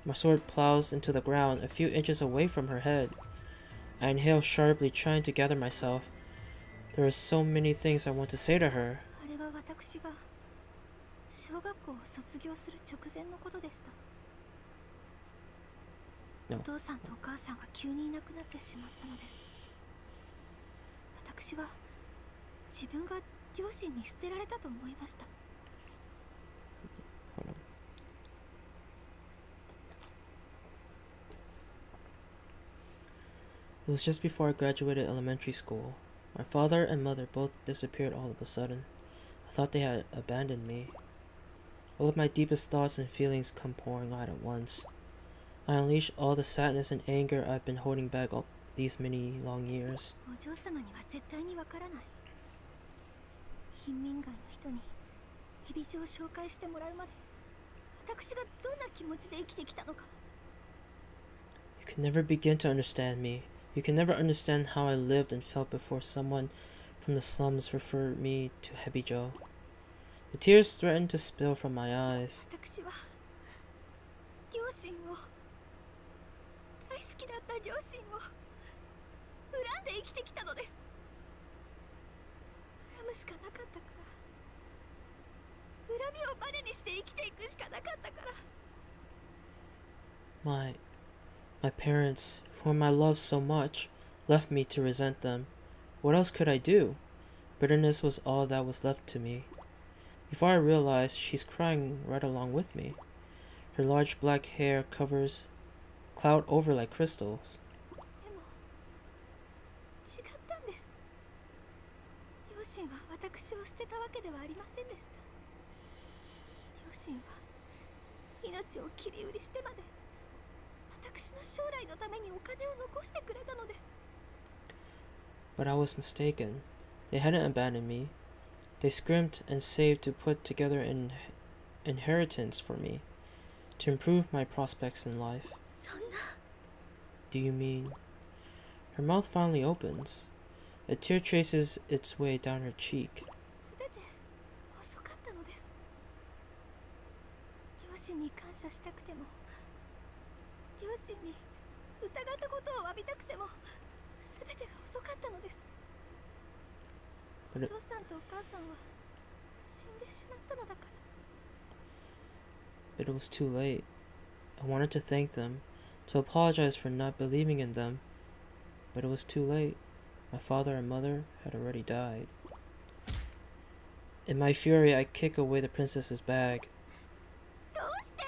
My sword plows into the ground a few inches away from her head. I inhale sharply, trying to gather myself. There are so many things I want to say to her. あれは私が小学校を卒業する直前のことでした。 No. お父さんとお母さんが急にいなくなってしまったのです。私は自分が両親に捨てられたと思いました。It was just before I graduated elementary school. My father and mother both disappeared all of a sudden. I thought they had abandoned me. All of my deepest thoughts and feelings come pouring out at once. I unleash all the sadness and anger I've been holding back all these many long years. お嬢様には絶対にわからない。貧民街の人にヘビ状を紹介してもらうまで、私がどんな気持ちで生きてきたのか。You can never begin to understand me. You can never understand how I lived and felt before someone from the slums referred me to Hebi Joe. The tears threatened to spill from my eyes. 私は両親を、大好きだった両親を恨んで生きてきたのです。恨むしかなかったから、恨みをバネにして生きていくしかなかったから。My parents, whom I loved so much, left me to resent them. What else could I do? Bitterness was all that was left to me. Before I realized, she's crying right along with me. Her large black hair cloud over like crystals. でも違ったんです。両親は私を捨てたわけではありませんでした。両親は命を切り売りしてまで私の将来のためにお金を残してくれたのです。 But I was mistaken. They hadn't abandoned me. They scrimped and saved to put together an inheritance for me, to improve my prospects in life. そんな。 Do you mean? Her mouth finally opens. A tear traces its way down her cheek. すべて遅かったのです。両親に感謝したくても、両親に疑ったことを詫びたくても、すべてが遅かったのです。お父さんとお母さんは死んでしまったのだから。But it was too late. I wanted to thank them, to apologize for not believing in them, but it was too late. My father and mother had already died. In my fury, I kick away the princess's bag. どうして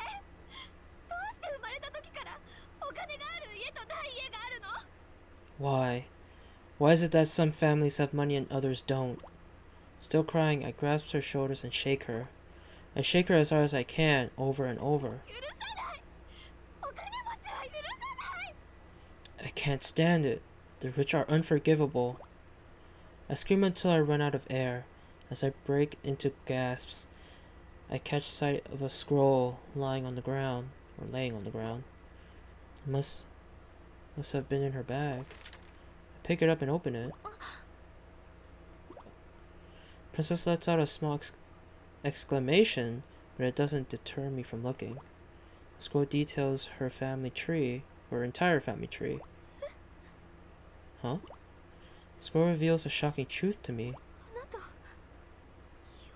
生まれた時からお金がある家とない家があるの？ Why? Why is it that some families have money and others don't? Still crying, I grasp her shoulders and shake her. I shake her as hard as I can, over and over. 許さない。お金持ちは許さない。 I can't stand it. The rich are unforgivable. I scream until I run out of air. As I break into gasps, I catch sight of a scroll lying on the ground, or laying on the ground. It must have been in her bag. I pick it up and open it. Princess lets out a small exclamation, but it doesn't deter me from looking. The scroll details her family tree, her entire family tree. Huh? The scroll reveals a shocking truth to me. あなた、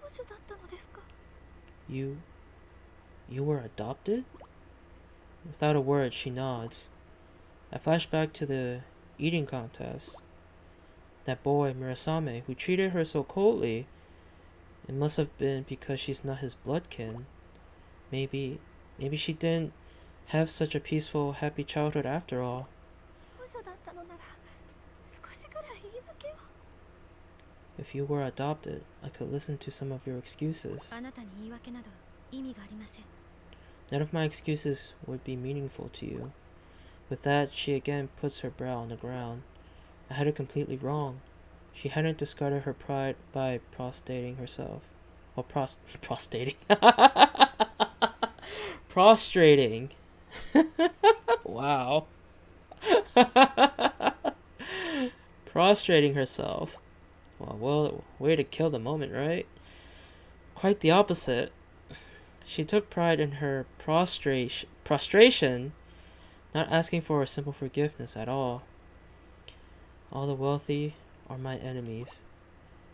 幼女だったのですか? You were adopted? Without a word, she nods. I flash back to the eating contest. That boy, Murasame, who treated her so coldly. It must have been because she's not his bloodkin. Maybe she didn't have such a peaceful, happy childhood after all. 幼女だったのなら、少しぐらい言い訳を。 If you were adopted, I could listen to some of your excuses. あなたに言い訳など意味がありません。 None of my excuses would be meaningful to you. With that, she again puts her brow on the ground. I had it completely wrong. She hadn't discarded her pride by prostrating herself. Well, prostrating. Prostrating. Wow. Prostrating herself. Well, way to kill the moment, right? Quite the opposite. She took pride in her prostration, not asking for a simple forgiveness at all. All the wealthy are my enemies.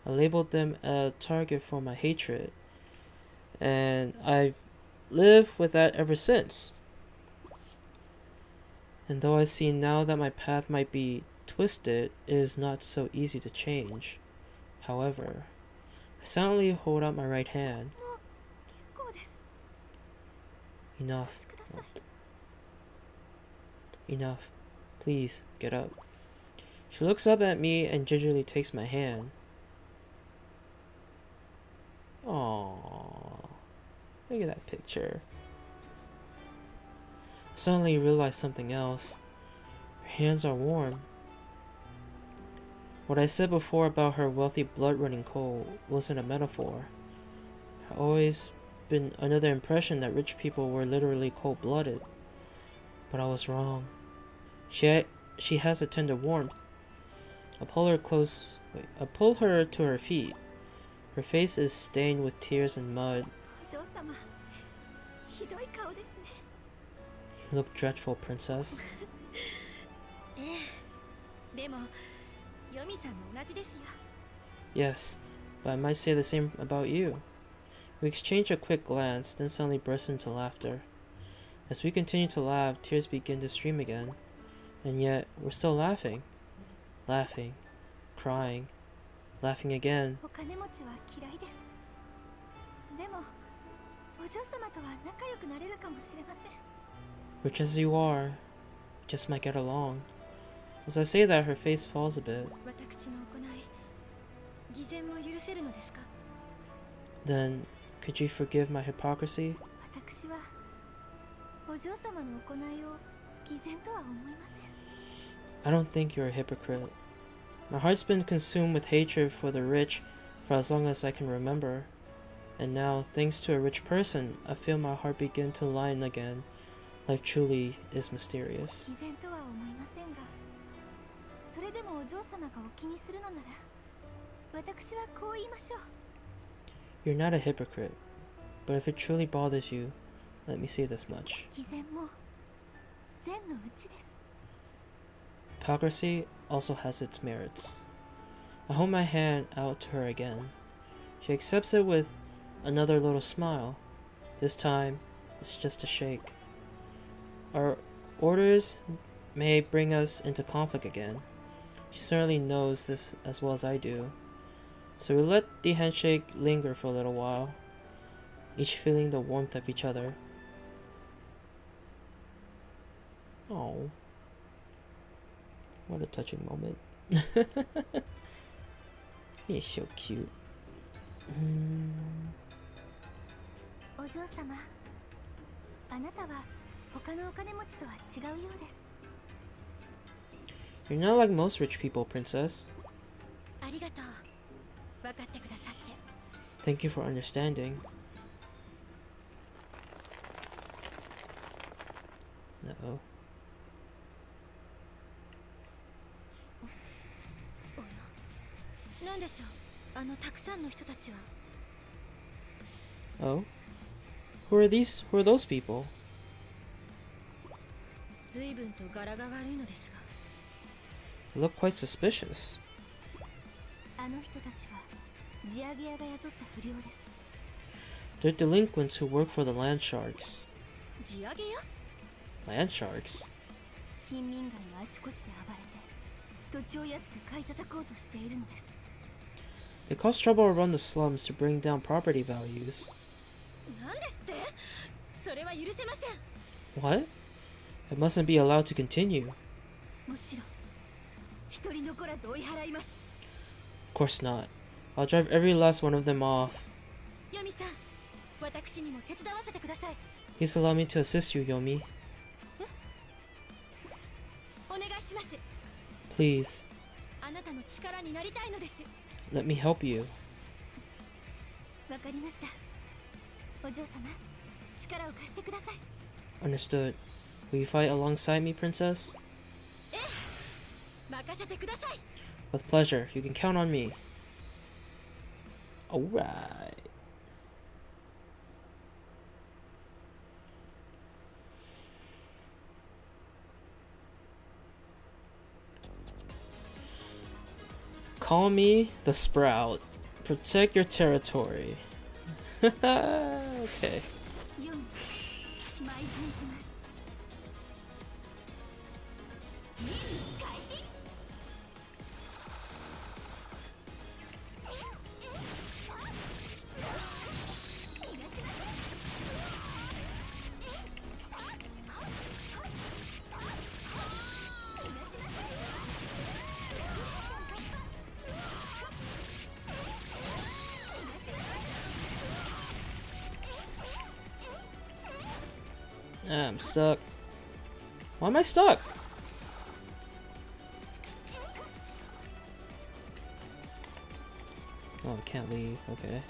I labeled them a target for my hatred, and I've lived with that ever since. And though I see now that my path might be twisted, it is not so easy to change. However, I silently hold out my right hand. もう結構です。 Enough. お待ちください。 Enough. Please, get up. She looks up at me and gingerly takes my hand. Aww. Look at that picture. I suddenly realized something else. Her hands are warm. What I said before about her wealthy blood running cold wasn't a metaphor. I'd always been under the impression that rich people were literally cold-blooded. But I was wrong. She has a tender warmth. I pull her to her feet. Her face is stained with tears and mud. You look dreadful, princess. Yes, but I might say the same about you. We exchange a quick glance, then suddenly burst into laughter. As we continue to laugh, tears begin to stream again. And yet, we're still laughing. Laughing. Crying. Laughing again. Rich as you are, we just might get along. As I say that, her face falls a bit. Then, could you forgive my hypocrisy? I don't think you're a hypocrite. My heart's been consumed with hatred for the rich for as long as I can remember. And now, thanks to a rich person, I feel my heart begin to line again. Life truly is mysterious. You're not a hypocrite, but if it truly bothers you, let me say this much. Hypocrisy also has its merits. I hold my hand out to her again. She accepts it with another little smile. This time, it's just a shake. Our orders may bring us into conflict again. She certainly knows this as well as I do. So we let the handshake linger for a little while, each feeling the warmth of each other. Oh, what a touching moment. He's so cute. You're not like most rich people, princess. Thank you for understanding. Uh-oh. Oh? Who are those people? They look quite suspicious. They're delinquents who work for the land sharks. Land sharks? They cause trouble around the slums to bring down property values. What? That mustn't be allowed to continue. Of course not. I'll drive every last one of them off. Please allow me to assist you, Yomi. Please. Let me help you. Understood. Will you fight alongside me, princess? With pleasure. You can count on me. Alright. Call me the Sprout. Protect your territory. Okay. Ah, I'm stuck. Why am I stuck? Oh, I can't leave. Okay.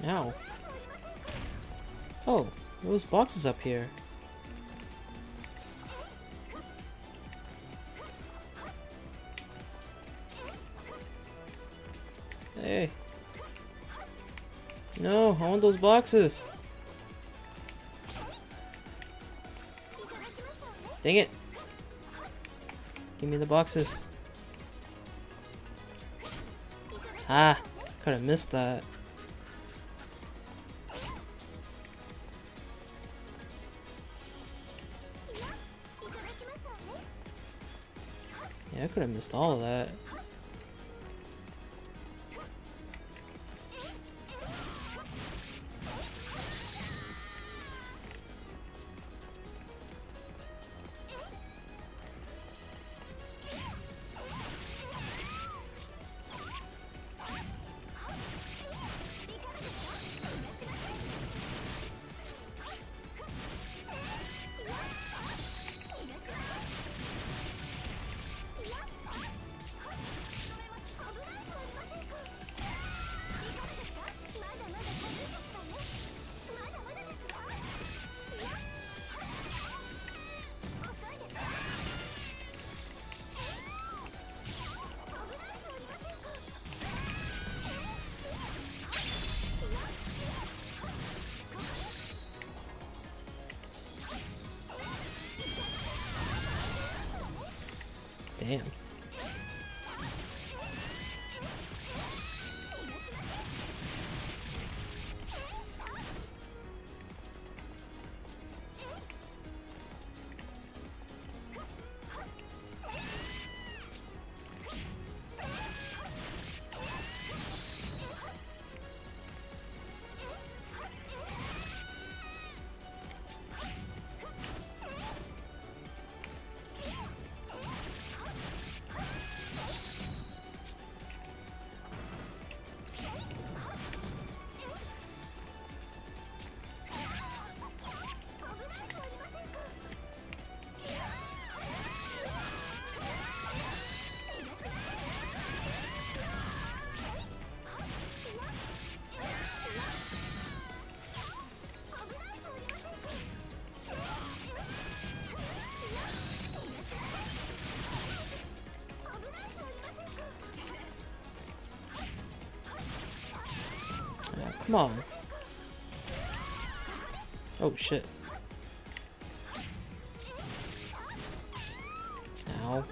Ow. Oh, those boxes up here. Hey. No, I want those boxes. Dang it. Give me the boxes. Ah, could have missed that. Yeah, I could have missed all of that. Damn. Come on. Oh shit. Ow.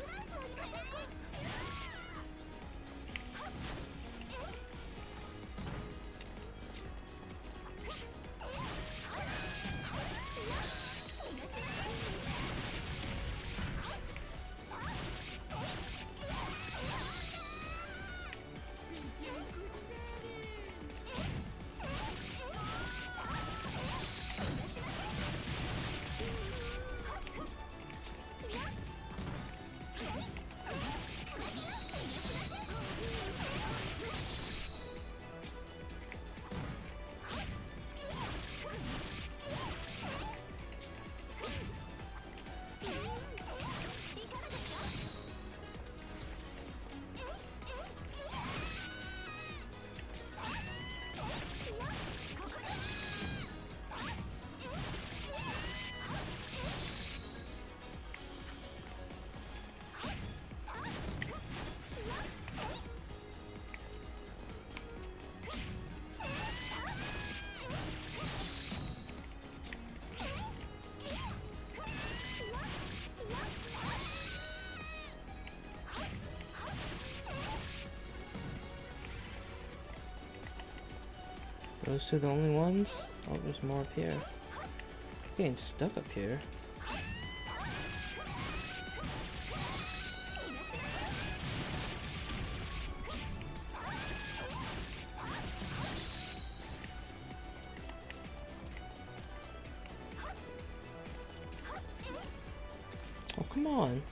Those two the only ones? Oh, there's more up here. Getting stuck up here. Oh, come on.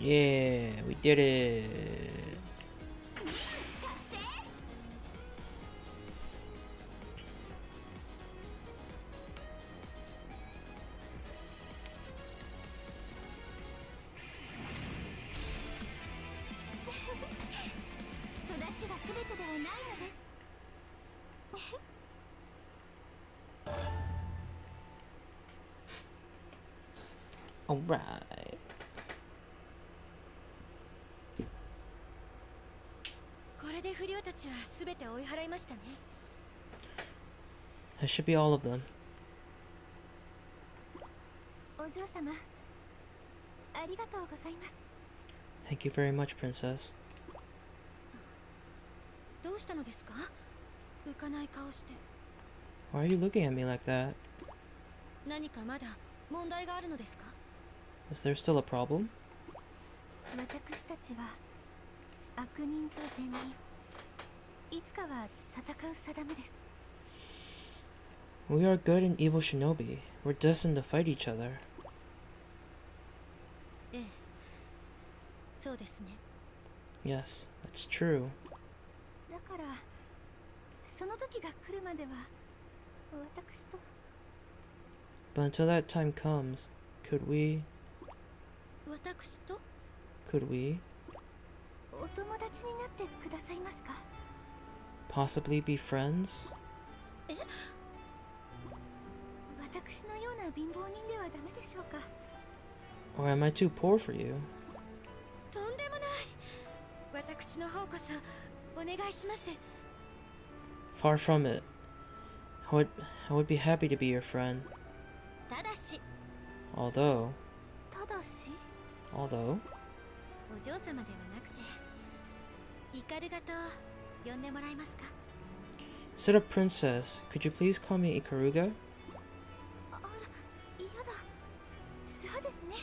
Yeah, we did it. Alright. That should be all of them. お嬢様、ありがとうございます。 Thank you very much, Princess. どうしたのですか？浮かない顔して。 Why are you looking at me like that? 何かまだ問題があるのですか？ Is there still a problem? 私たちは悪人と善人、いつかは戦う定めです。 We are good and evil shinobi. We're destined to fight each other. ええ、そうですね。 Yes, that's true. だからその時が来るまでは私と。 But until that time comes, could we? 私と？ Could we? お友達になってくださいますか？ Possibly be friends? え？ 私のような貧乏人ではダメでしょうか？ Or am I too poor for you? とんでもない。私の方こそお願いします。 Far from it. I would be happy to be your friend. ただし。 Although. ただし。 Although. お嬢様ではなくて、イカルガと呼んでもらえますか？ Instead of princess, could you please call me Ikaruga? あら、嫌だ。そうですね。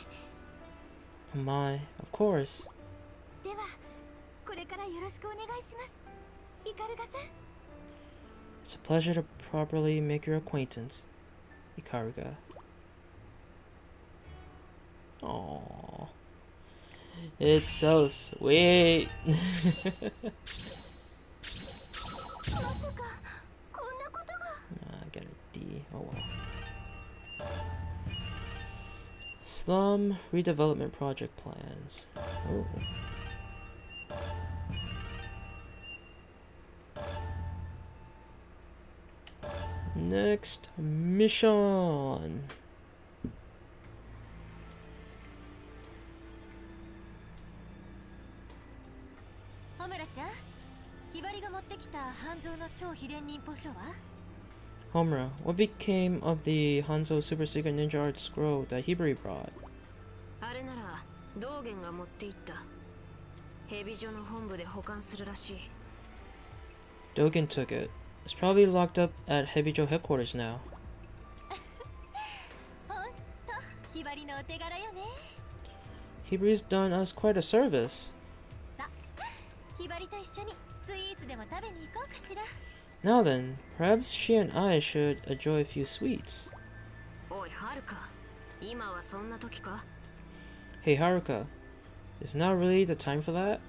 Oh my, of course. では、これからよろしくお願いします。イカルガさん。 It's a pleasure to properly make your acquaintance, Ikaruga. Aww. It's so sweet. まさかこんなことが。 I got a D. Oh well. Slum redevelopment project plans. Oh. Next mission. ホムラちゃん、ひばりが持ってきた半蔵の超秘伝忍法書は？ Homura, what became of the Hanzo Super Secret Ninja Art Scroll that Hibari brought? あれなら道元が持っていった蛇所の本部で保管するらしい。 Dogen took it. It's probably locked up at Hebijo headquarters now. ほんと、ひばりのお手柄よね。 Hibari's done us quite a service. さ、ひばりと一緒にスイーツでも食べに行こうかしら。 Now then, perhaps she and I should enjoy a few sweets. おいはるか、今はそんな時か？ Hey Haruka, is now really the time for that?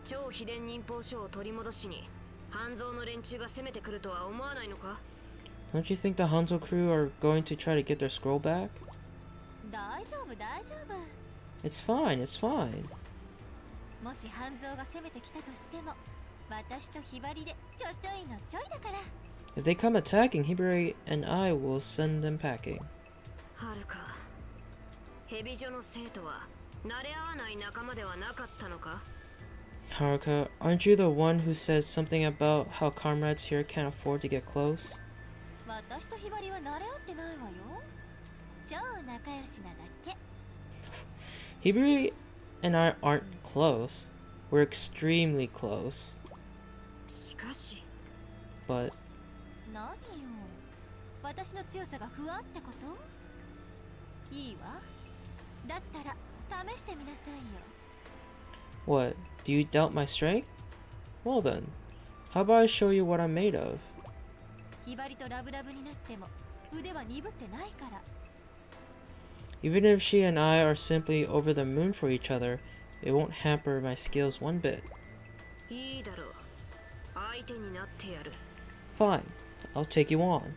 超秘伝忍法書を取り戻しに半蔵の連中が攻めてくるとは思わないのか？ Don't you think the Hanzo crew are going to try to get their scroll back? 大丈夫、大丈夫。 It's fine, it's fine. もし半蔵が攻めてきたとしても、私とひばりでちょちょいのちょいだから。 If they come attacking, Hibari and I will send them packing. はるか、ヘビ女の生徒は慣れ合わない仲間ではなかったのか？ Haruka, aren't you the one who said something about how comrades here can't afford to get close? 私とひばりは慣れ合ってないわよ。超仲良しなだけ。 Hibari and I aren't close. We're extremely close. しかし But 何よ、私の強さが不安ってこと？いいわ。だったら試してみなさいよ。 what? Do you doubt my strength? Well then, how about I show you what I'm made of? ひばりとラブラブになっても腕は鈍ってないから。 Even if she and I are simply over the moon for each other, it won't hamper my skills one bit. いいだろう。相手になってやる。 Fine, I'll take you on.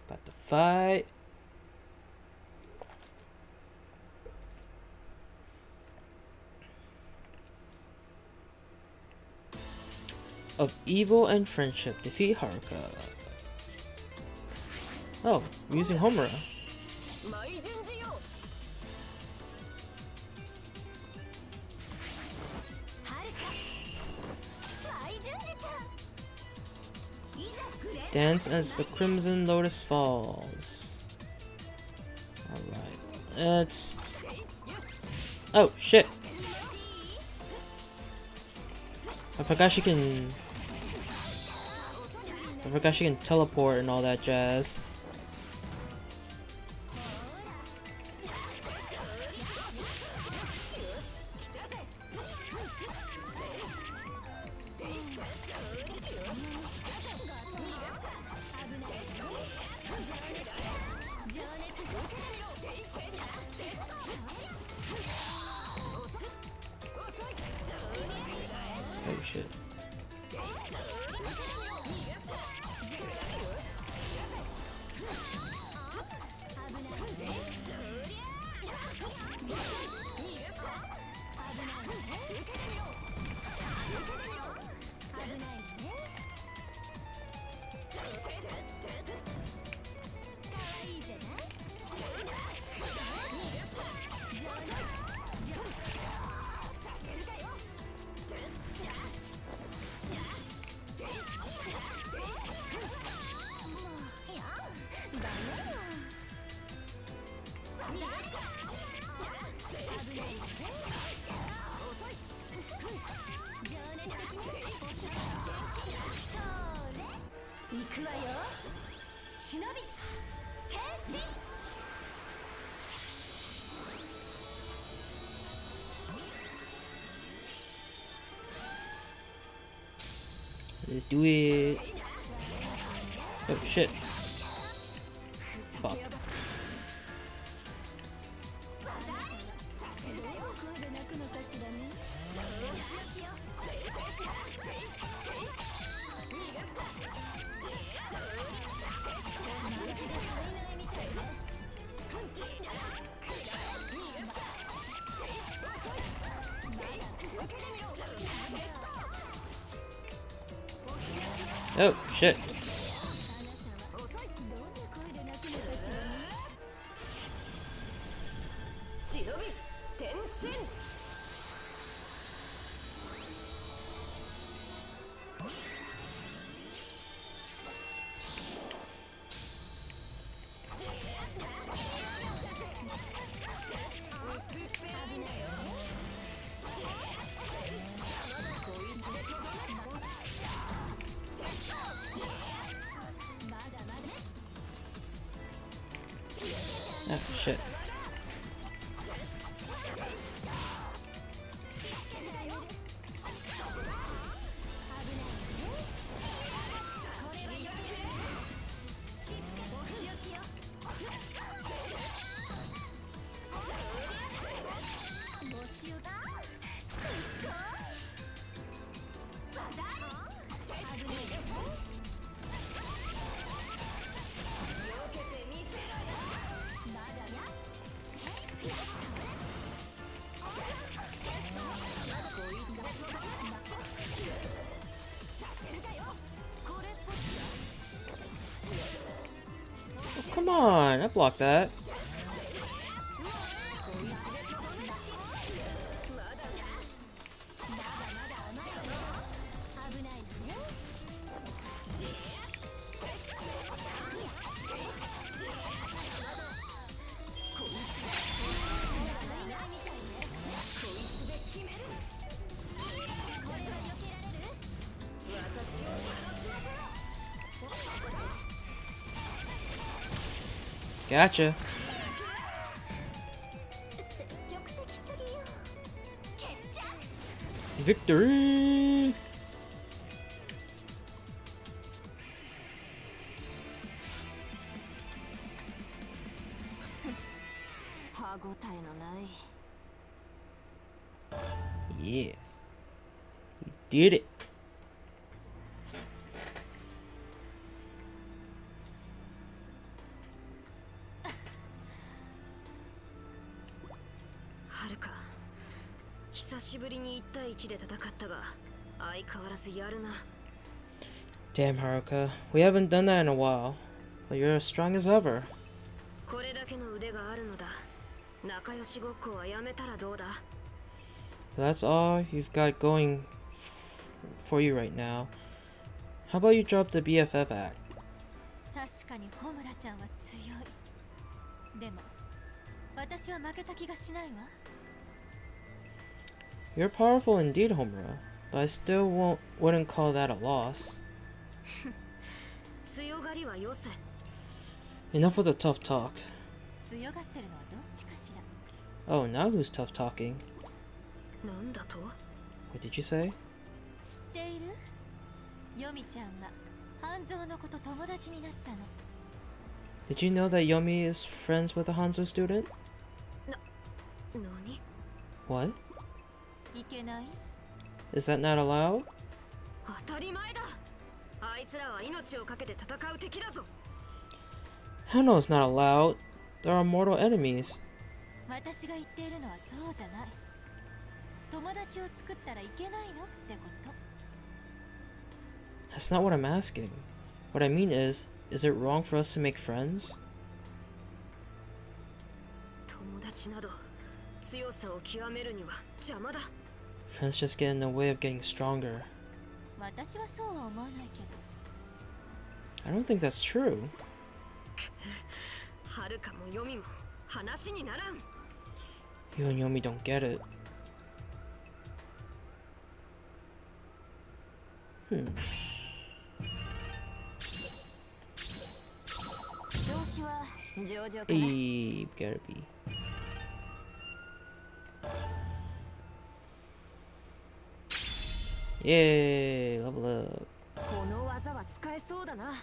About to fight. Of evil and friendship, defeat Haruka. Oh, I'm using Homura. マイジェンジよ。はるかマイジュンジちゃん、いざグレー Dance as the Crimson Lotus falls. Alright, let's... Oh, shit! I forgot she can teleport and all that jazz. Oh shit. Let's do it. Oh shit. Fuck. Oh shit. Oh shit. on, I blocked that. Gotcha. Victory! 歯ごたえのない。 Yeah. We did it. Haruka 久しぶりに1対1で戦ったが相変わらずやるな。 Damn, Haruka. We haven't done that in a while. But you're as strong as ever. これだけの腕があるのだ。仲良しごっこはやめたらどうだ。 But that's all you've got going for you right now. How about you drop the BFF act? 確かにホムラちゃんは強い。でも私は負けた気がしないわ。 You're powerful indeed, Homura, but I still wouldn't call that a loss. 強がりはよせ。 Enough with the tough talk. 強がってるのはどっちかしら。 Oh, now who's tough talking? なんだと？ What did you say? 知っている？ヨミちゃんが半蔵の子と友達になったの。 Did you know that Yomi is friends with a Hanzo student? 何？ What? いけない？ Is that not allowed? 当たり前だ。あいつらは命をかけて戦う敵だぞ。 Hell no, it's not allowed. There are mortal enemies. 私が言っているのはそうじゃない。友達を作ったらいけないのってこと。 That's not what I'm asking. What I mean is it wrong for us to make friends? 友達など強さを極めるには邪魔だ。 Friends just get in the way of getting stronger. 私はそうは思わないけど。 I don't think that's true. はるかもヨミも話にならん。 You and Yomi don't get it. Hmm. 調子は上々かな。 Hey, gotta be. Yay, level up. この技は使えそうだな。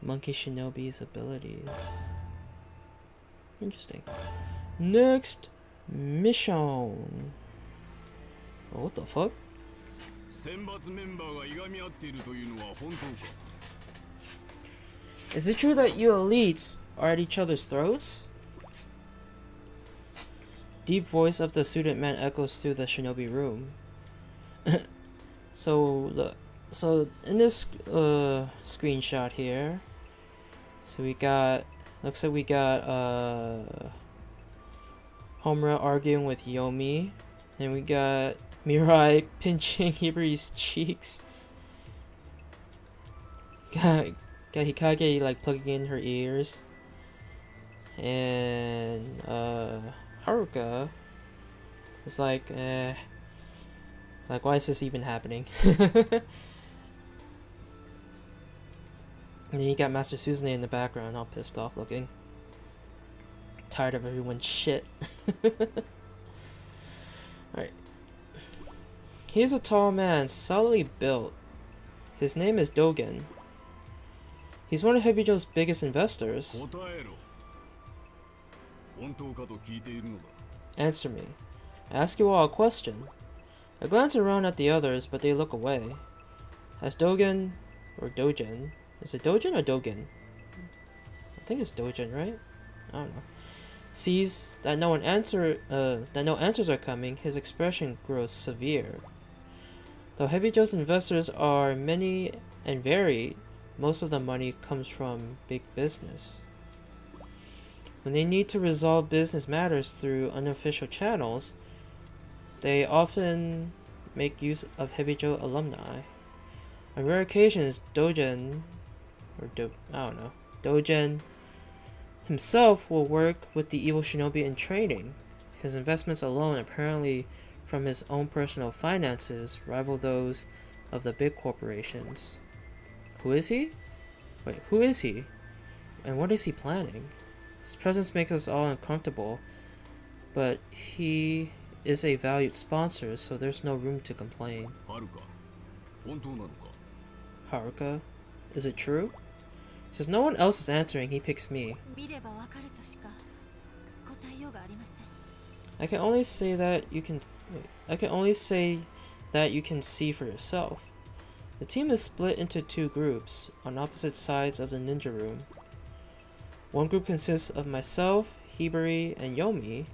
Monkey Shinobi's abilities. Interesting. Next mission. Oh, what the fuck? 選抜メンバーがいがみ合っているというのは本当か？ Is it true that you elites are at each other's throats? Deep voice of the student man echoes through the shinobi room. So in this screenshot here, so we got, looks like we got Homura arguing with Yomi, and we got Mirai pinching Hibari's cheeks. Got Hikage like plugging in her ears, and Haruka is like why is this even happening? And then you got Master Suzune in the background, all pissed off looking. Tired of everyone's shit. Alright. He's a tall man, solidly built. His name is Dogen. He's one of Hebijo's biggest investors. 答えろ。本当かと聞いているのだ。 Answer me. I ask you all a question. I glance around at the others, but they look away. As Dogen, or Dogen, is it Dogen or Dogen? I think it's Dogen, right? I don't know. Sees that no answers are coming, his expression grows severe. Though Hebijo's investors are many and varied, most of the money comes from big business. When they need to resolve business matters through unofficial channels, they often make use of Hebijo alumni. On rare occasions, Dogen himself will work with the evil shinobi in training. His investments alone, apparently from his own personal finances, rival those of the big corporations. Who is he? Wait, who is he? And what is he planning? His presence makes us all uncomfortable, but he is a valued sponsor, so there's no room to complain. Haruka, is it true? Since no one else is answering, he picks me. I can only say that you can see for yourself. The team is split into two groups on opposite sides of the ninja room. One group consists of myself, Hibari, and Yomi.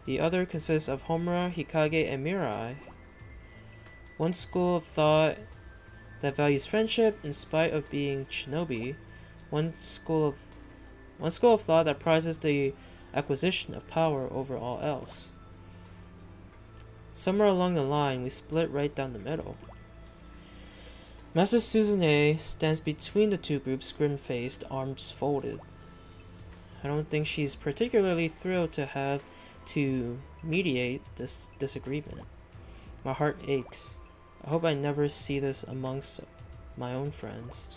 The other consists of Homura, Hikage, and Mirai. One school of thought that values friendship in spite of being shinobi. One school of thought that prizes the acquisition of power over all else. Somewhere along the line, we split right down the middle. Master Suzune stands between the two groups, grim-faced, arms folded. I don't think she's particularly thrilled to have to mediate this disagreement. My heart aches. I hope I never see this amongst my own friends.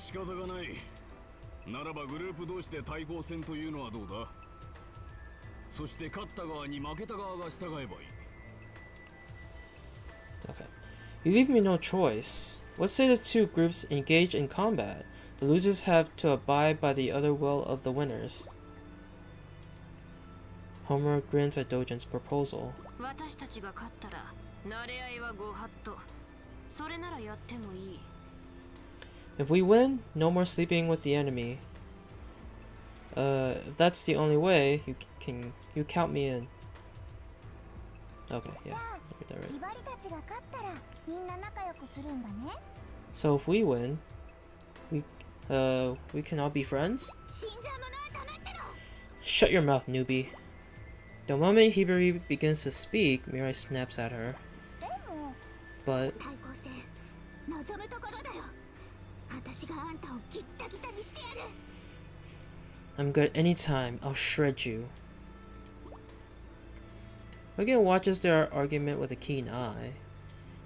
Okay. You leave me no choice. Let's say the two groups engage in combat. The losers have to abide by the other will of the winners. Homer grins at Dogen's proposal. If we win, no more sleeping with the enemy. If that's the only way, you count me in. Okay, yeah, I get that right. So if we win, we can all be friends? Shut your mouth, newbie. The moment Hibari begins to speak, Mirai snaps at her. But I'm good anytime. I'll shred you. Hogan watches their argument with a keen eye.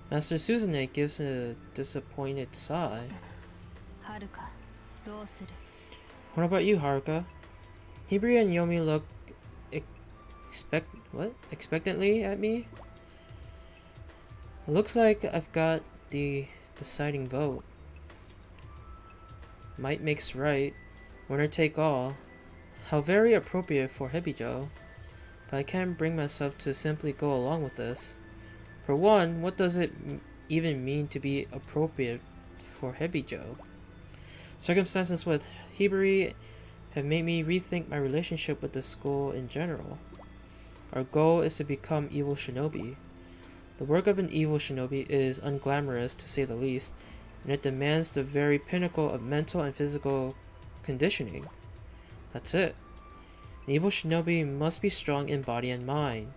Master Suzune gives a disappointed sigh. What about you, Haruka? Hibari and Yomi look expectantly at me. It looks like I've got the deciding vote. Might makes right. Winner take all. How very appropriate for Hebijo. But I can't bring myself to simply go along with this. For one, what does it even mean to be appropriate for Hebijo? Circumstances with Hibari have made me rethink my relationship with the school in general. Our goal is to become evil shinobi. The work of an evil shinobi is unglamorous to say the least, and it demands the very pinnacle of mental and physical conditioning. That's it. An evil shinobi must be strong in body and mind.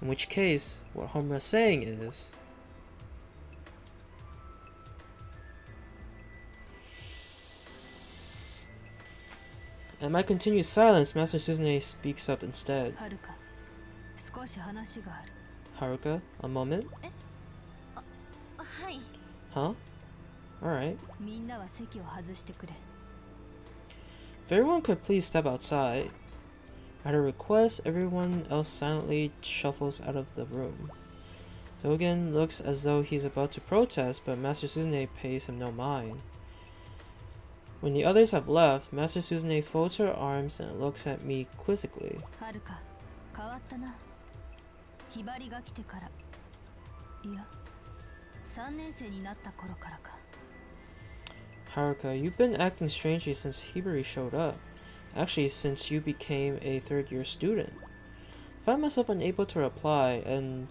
In which case, what Homura is saying is... At my continued silence, Master Suzune speaks up instead. Haruka, a moment? Huh? Alright. If everyone could please step outside. At a request, everyone else silently shuffles out of the room. Dogen looks as though he's about to protest, but Master Suzune pays him no mind. When the others have left, Master Suzune folds her arms and looks at me quizzically. Haruka, you've been acting strangely since Hibari showed up. Actually, since you became a third-year student. I find myself unable to reply, and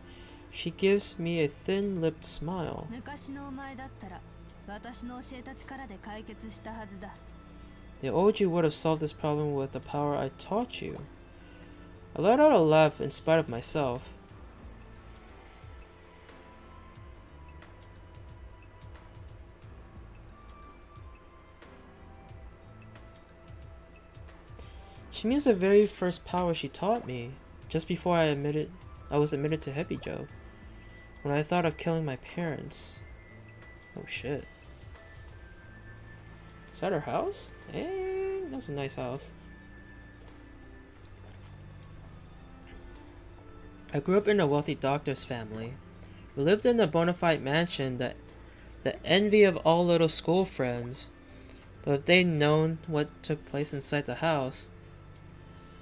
she gives me a thin-lipped smile. 私の教えた力で解決したはずだ。 The old you would have solved this problem with the power I taught you. I let out a laugh in spite of myself. She means the very first power she taught me, just before I was admitted to Hebijo, when I thought of killing my parents. Oh shit. Is that her house? Hey, that's a nice house. I grew up in a wealthy doctor's family. We lived in a bona fide mansion that the envy of all little school friends. But if they'd known what took place inside the house,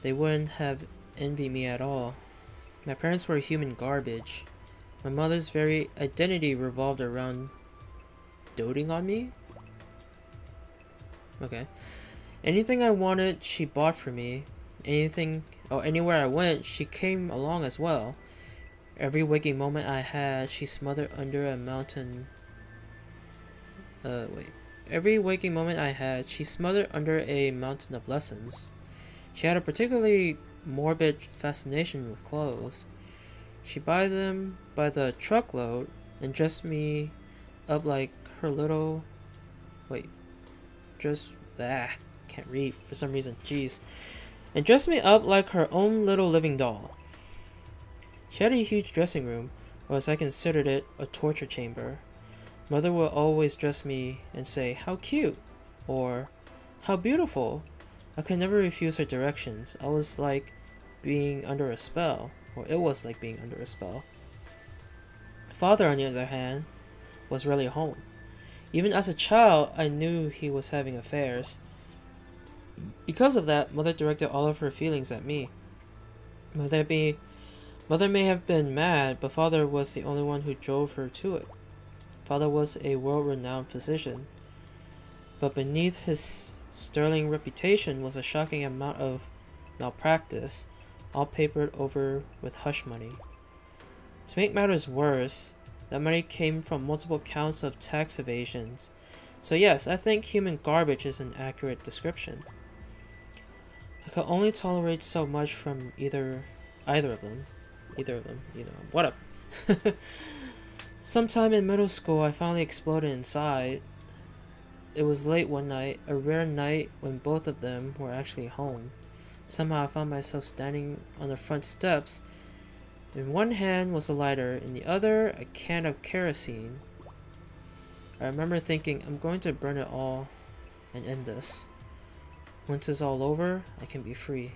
they wouldn't have envied me at all. My parents were human garbage. My mother's very identity revolved around doting on me? Okay. Anything I wanted, she bought for me. Anywhere I went, she came along as well. Every waking moment I had, she smothered under a mountain. Every waking moment I had, she smothered under a mountain of lessons. She had a particularly morbid fascination with clothes. She'd buy them by the truckload and dress me up like her little... can't read for some reason, jeez. And dress me up like her own little living doll. She had a huge dressing room, or as I considered it, a torture chamber. Mother would always dress me and say, "How cute," or "How beautiful." I could never refuse her directions. I was like being under a spell, or it was like being under a spell. Father, on the other hand, was rarely home. Even as a child, I knew he was having affairs. Because of that, Mother directed all of her feelings at me. Mother may have been mad, but Father was the only one who drove her to it. Father was a world-renowned physician, but beneath his sterling reputation was a shocking amount of malpractice, all papered over with hush money. To make matters worse, that money came from multiple counts of tax evasions. So yes, I think human garbage is an accurate description. I could only tolerate so much from either of them, whatever. Sometime in middle school, I finally exploded inside. It was late one night, a rare night when both of them were actually home. Somehow I found myself standing on the front steps. In one hand was a lighter, in the other a can of kerosene. I remember thinking, I'm going to burn it all and end this. Once it's all over, I can be free.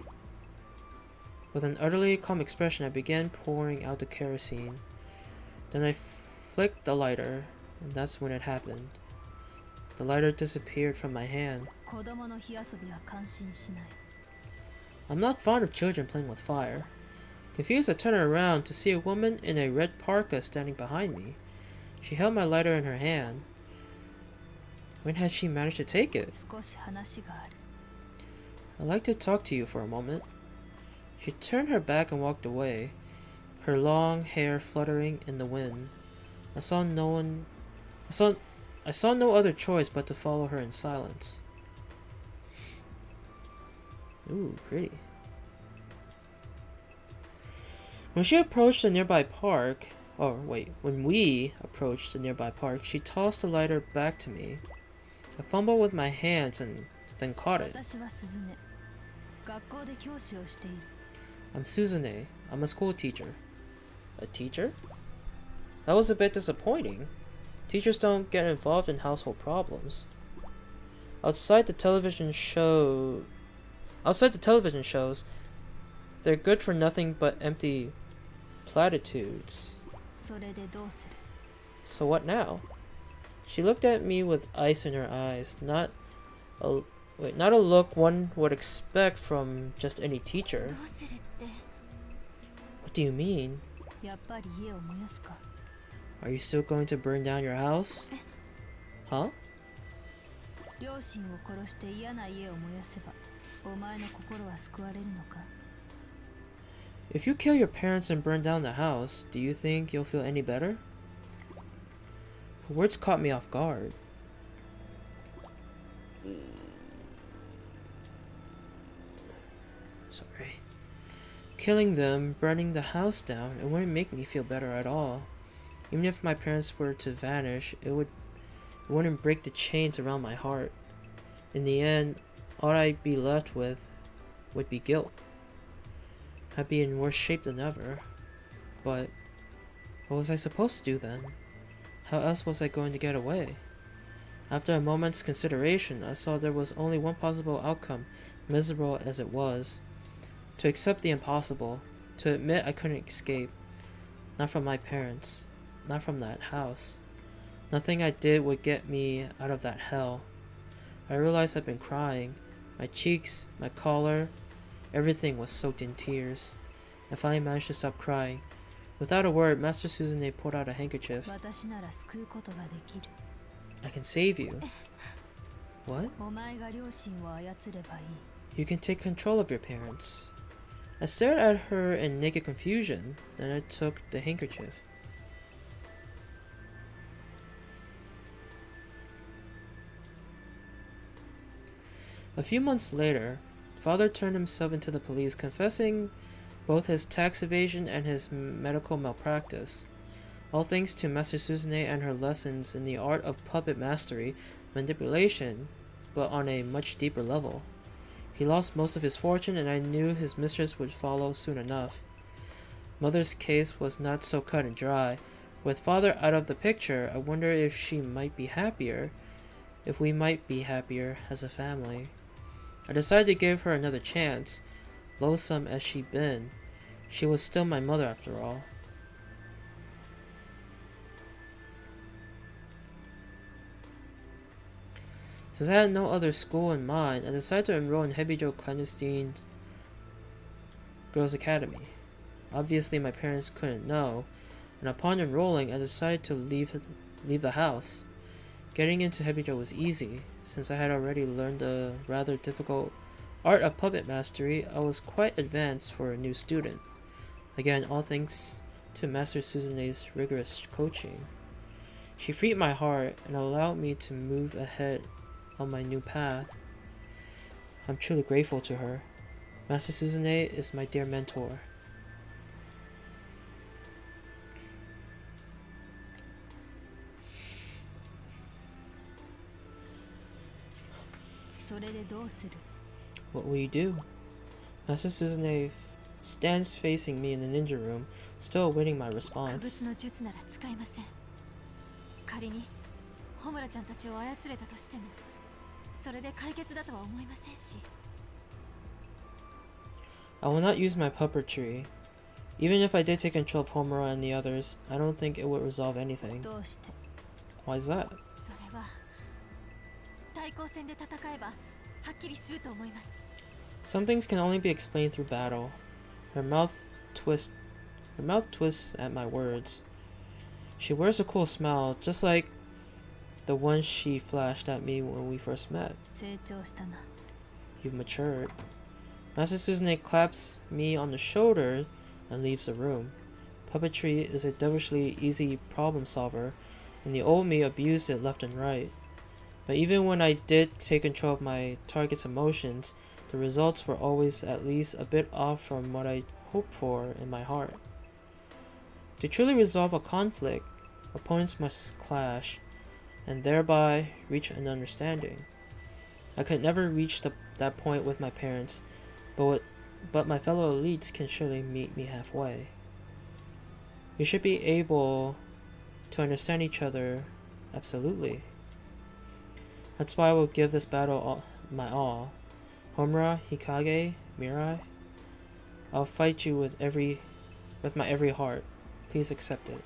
With an utterly calm expression, I began pouring out the kerosene. Then I flicked the lighter, and that's when it happened. The lighter disappeared from my hand. I'm not fond of children playing with fire. Confused, I turned around to see a woman in a red parka standing behind me. She held my lighter in her hand. When had she managed to take it? I'd like to talk to you for a moment. She turned her back and walked away, her long hair fluttering in the wind. I saw no other choice but to follow her in silence. Ooh, pretty. When we approached the nearby park, she tossed the lighter back to me. I fumbled with my hands and then caught it. I'm Suzune. I'm a school teacher. A teacher? That was a bit disappointing. Teachers don't get involved in household problems. Outside the television shows, they're good for nothing but empty platitudes. So what now? She looked at me with ice in her eyes, not a look one would expect from just any teacher. What do you mean? Are you still going to burn down your house? Huh? If you kill your parents and burn down the house, do you think you'll feel any better? Her words caught me off guard. Sorry. Killing them, burning the house down, it wouldn't make me feel better at all. Even if my parents were to vanish, it wouldn't break the chains around my heart. In the end, all I'd be left with would be guilt. I'd be in worse shape than ever. But what was I supposed to do then? How else was I going to get away? After a moment's consideration, I saw there was only one possible outcome, miserable as it was. To accept the impossible, to admit I couldn't escape. Not from my parents, not from that house. Nothing I did would get me out of that hell. I realized I'd been crying. My cheeks, my collar, everything was soaked in tears. I finally managed to stop crying. Without a word, Master Suzune pulled out a handkerchief. I can save you. What? You can take control of your parents. I stared at her in naked confusion, then I took the handkerchief. A few months later, father turned himself into the police, confessing both his tax evasion and his medical malpractice. All thanks to Master Suzune and her lessons in the art of puppet mastery, manipulation, but on a much deeper level. He lost most of his fortune, and I knew his mistress would follow soon enough. Mother's case was not so cut and dry. With father out of the picture, I wonder if she might be happier, if we might be happier as a family. I decided to give her another chance, loathsome as she'd been. She was still my mother after all. Since I had no other school in mind, I decided to enroll in Hebijo clandestine girls' academy. Obviously, my parents couldn't know, and upon enrolling, I decided to leave the house. Getting into Hebijo was easy, since I had already learned the rather difficult art of puppet mastery. I was quite advanced for a new student. Again, all thanks to Master Suzune's rigorous coaching. She freed my heart and allowed me to move ahead on my new path. I'm truly grateful to her. Master Suzune is my dear mentor. What will you do? Master Suzune stands facing me in the ninja room, still awaiting my response. I will not use my puppetry. Even if I did take control of Homura and the others, I don't think it would resolve anything. Why is that? Some things can only be explained through battle. Her mouth twists at my words. She wears a cool smile, just like the one she flashed at me when we first met. You've matured. Master Suzune claps me on the shoulder and leaves the room. Puppetry is a devilishly easy problem solver, and the old me abused it left and right. But even when I did take control of my target's emotions, the results were always at least a bit off from what I hoped for in my heart. To truly resolve a conflict, opponents must clash, and thereby reach an understanding. I could never reach that point with my parents, but my fellow elites can surely meet me halfway. We should be able to understand each other, absolutely. That's why I will give this battle my all. Homura, Hikage, Mirai, I'll fight you with my every heart. Please accept it.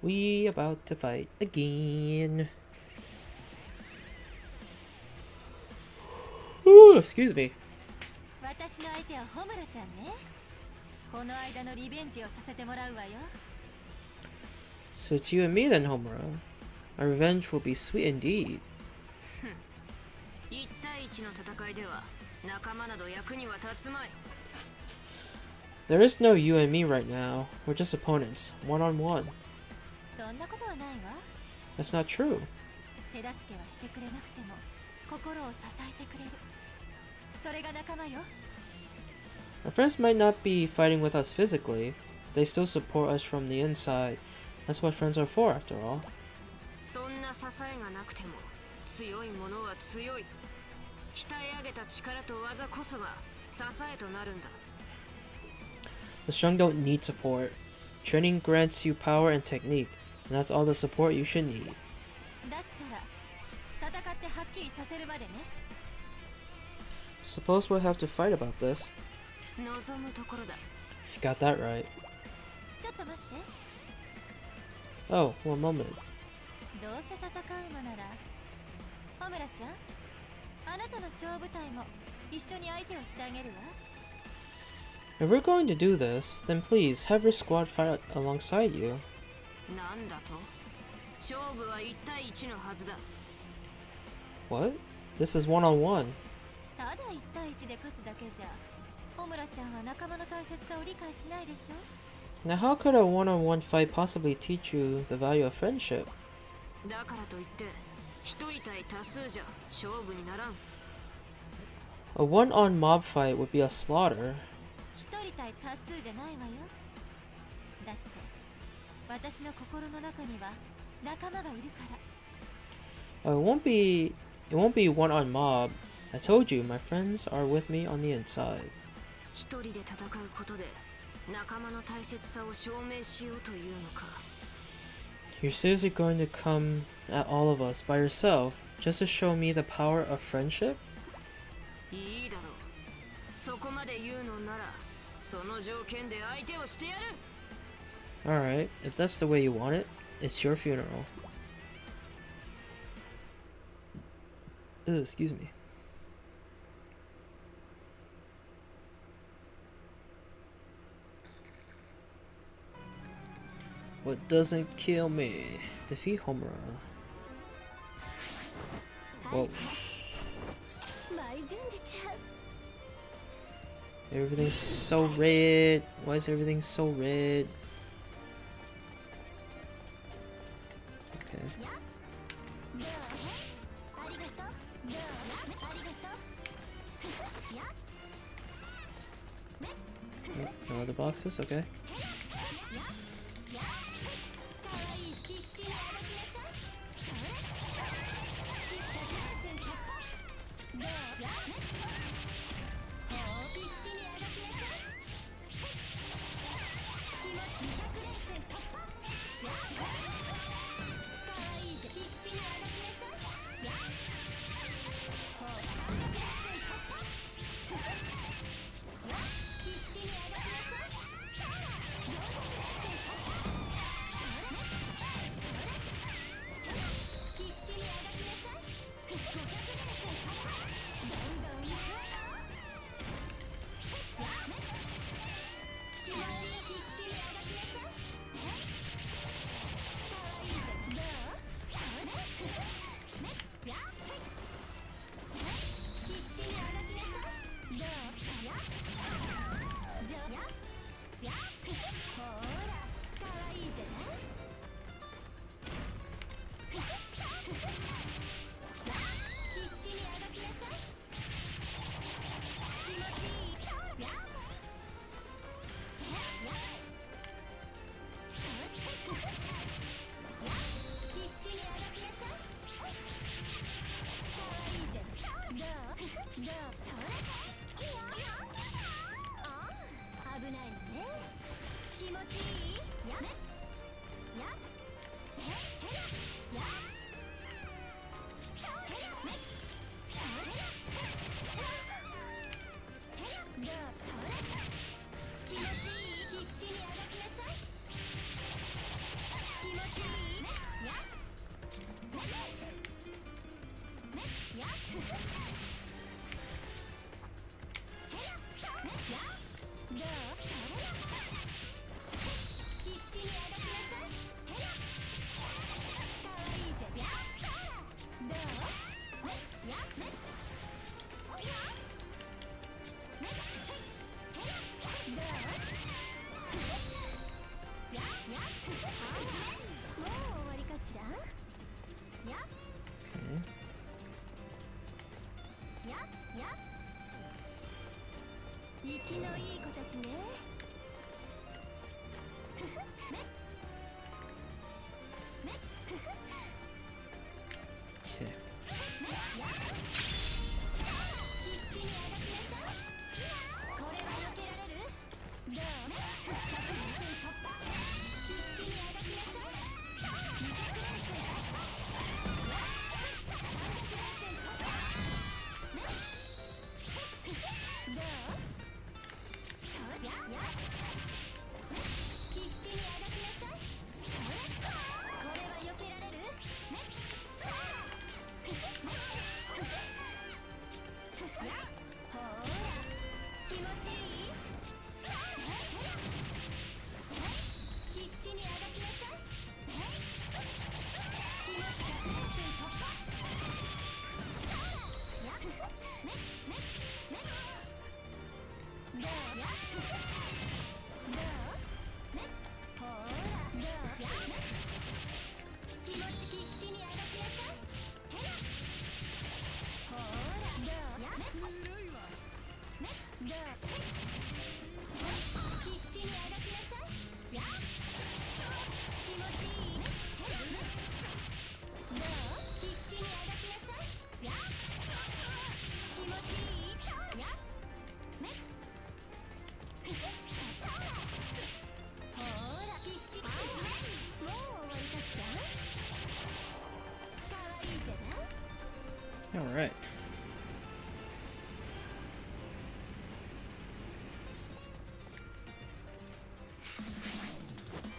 We about to fight again. Ooh, excuse me. So it's you and me then, Homura. My revenge will be sweet indeed. There is no you and me right now. We're just opponents, one on one. That's not true. 手助けはしてくれなくても心を支えてくれる。それが仲間よ。 Our friends might not be fighting with us physically, but they still support us from the inside. That's what friends are for, after all. そんな支えがなくても強いものは強い。鍛え上げた力と技こそが支えとなるんだ。 The strong don't need support. Training grants you power and technique, and that's all the support you should need. だったら戦ってはっきりさせるまでね。 Suppose we'll have to fight about this. 望むところだ。 You got that right. ちょっと待って。 Oh, one moment. どうせ戦うのなら、ホムラちゃん、あなたの勝負隊も一緒に相手をしてあげるわ。 If we're going to do this, then please have your squad fight alongside you. なんだと？勝負は1対1のはずだ。 What? This is one-on-one. ただ1対1で勝つだけじゃ、ホムラちゃんは仲間の大切さを理解しないでしょ。 Now how could a one-on-one fight possibly teach you the value of friendship? だからといって1人対多数じゃ勝負にならん。 A one-on-mob fight would be a slaughter. 一人対多数じゃないわよ。だって私の心の中には仲間がいるから。 It won't be one-on-mob. I told you, my friends are with me on the inside. 一人で戦うことで仲間の大切さを証明しようというのか。 You're seriously going to come at all of us by yourself just to show me the power of friendship? いいだろう。そこまで言うのならその条件で相手をしてやる。 Alright, if that's the way you want it, it's your funeral. Ugh, excuse me. What doesn't kill me? Defeat Homura. Whoa. Everything's so red. Why is everything so red? Okay. No other boxes? Okay. ね。Okay.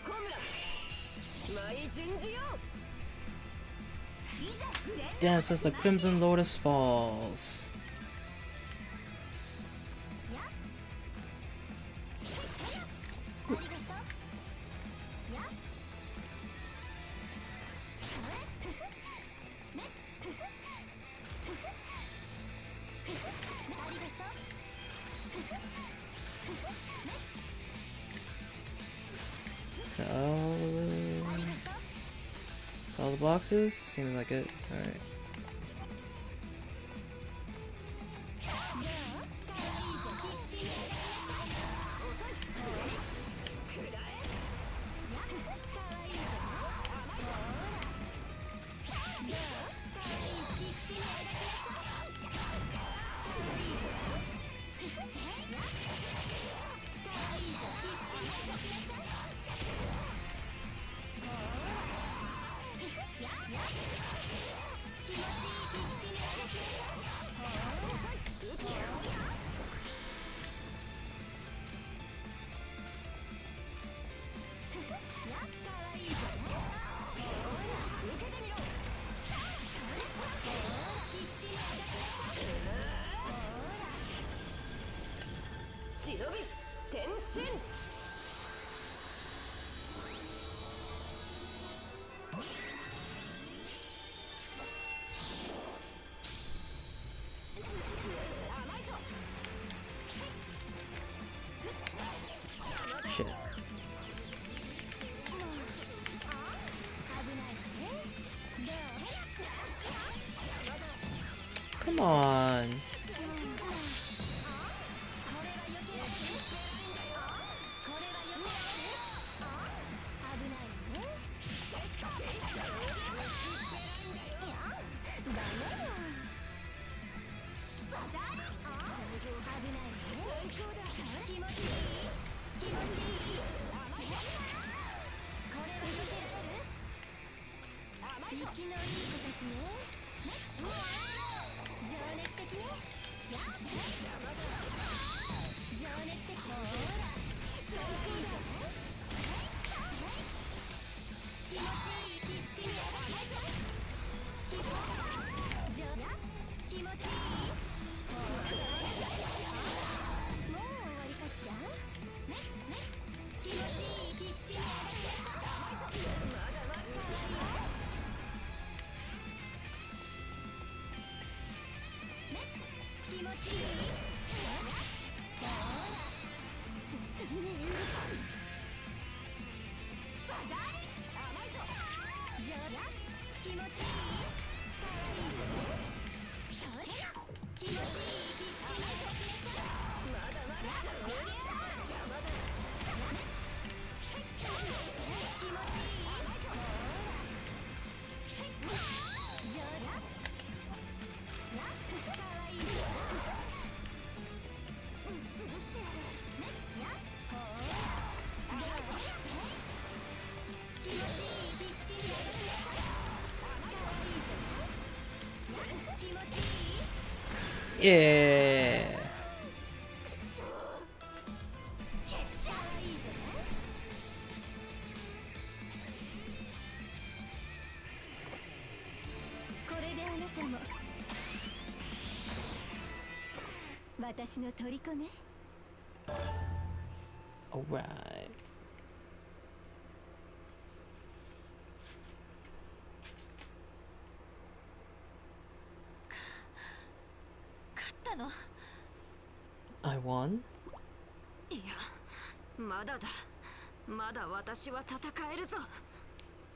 コムラ、舞順次よ。 Dance as the Crimson Lotus falls. So all the boxes? Seems like it. Alright. Yeah. これであなたも私の虜ね。 Alright. 勝ったの？ I won? いや、まだだ。まだ私は戦えるぞ。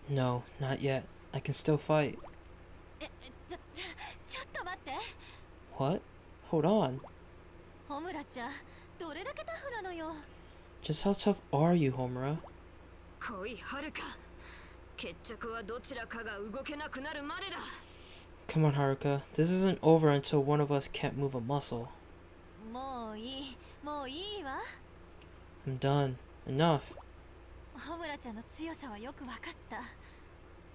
No, not yet. I can still fight. ちょっと待って。 What? Hold on. ホムラちゃん、どれだけタフなのよ。 Just how tough are you, Homura? 来い、はるか。決着はどちらかが動けなくなるまでだ。 Come on, Haruka. This isn't over until one of us can't move a muscle. もういいわ。 I'm done. Enough. ホムラちゃんの強さはよくわかった。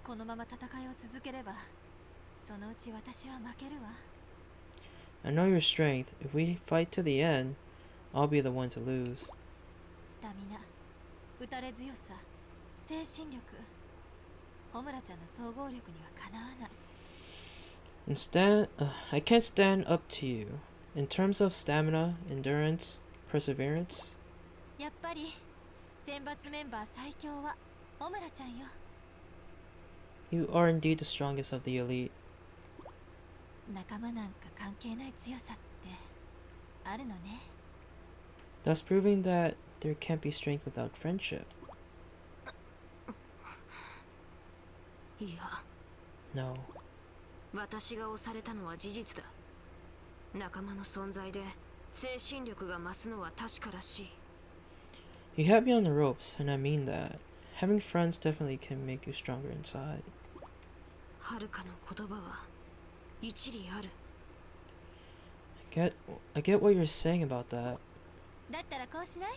このまま戦いを続ければ、そのうち私は負けるわ。 I know your strength. If we fight to the end, I'll be the one to lose. スタミナ、打たれ強さ、精神力、ホムラちゃんの総合力にはかなわない。 I can't stand up to you. In terms of stamina, endurance, perseverance, やっぱり選抜メンバー最強はホムラちゃんよ。 you are indeed the strongest of the elite. 仲間なんか関係ない強さってあるのね。 Thus proving that there can't be strength without friendship. いや、 No. 私が押されたのは事実だ。仲間の存在で精神力が増すのは確からしい。 You had me on the ropes, and I mean that. Having friends definitely can make you stronger inside. はるかの言葉は一理ある。 I get what you're saying about that. だったらこうしない？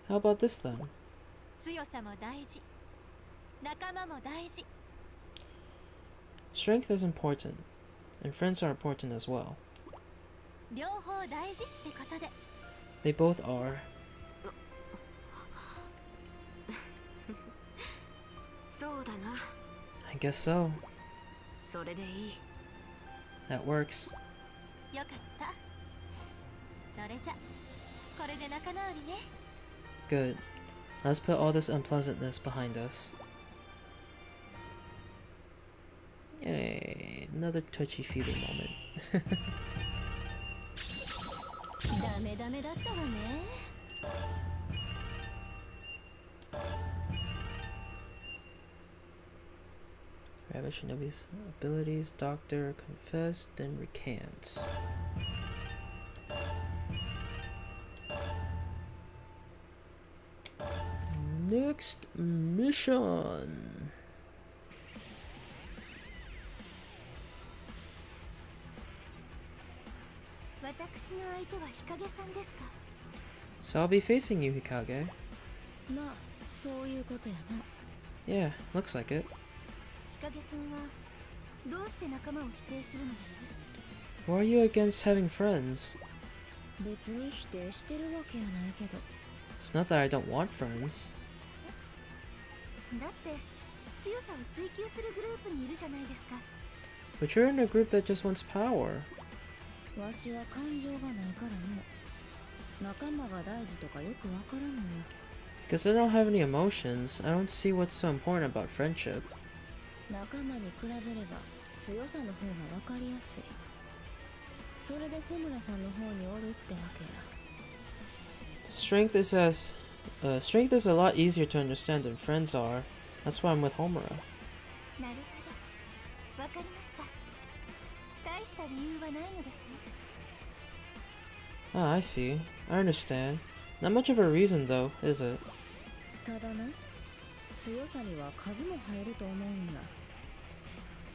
How about this then? 強さも大事、仲間も大事。 Strength is important, and friends are important as well. 両方大事ってことで。 They both are. そうだな。 I guess so. それでいい。 That works. よかった。それじゃ、これで仲直りね。 Good. Let's put all this unpleasantness behind us. Yay, another touchy-feely moment. ダメダメだったわね。 Ravish Shinobi's abilities, Doctor confessed, then recants. Next mission. So I'll be facing you, Hikage. まあそういうことやな。 Yeah, looks like it. 日陰さんはどうして仲間を否定するのです？ Why are you against having friends? 別に否定してるわけやないけど。 It's not that I don't want friends. だって強さを追求するグループにいるじゃないですか。 But you're in a group that just wants power. わしは感情がないからの。仲間が大事とかよくわからんのよ。 Because I don't have any emotions, I don't see what's so important about friendship. 仲間に比べれば強さの方がわかりやすい。それでホムラさんの方におるってわけや。 Strength is a lot easier to understand than friends are. That's why I'm with Homura. なるほど、わかりました。大した理由はないのですね。 Ah, I see. I understand. Not much of a reason though, is it? ただな、強さには数も入ると思うんや。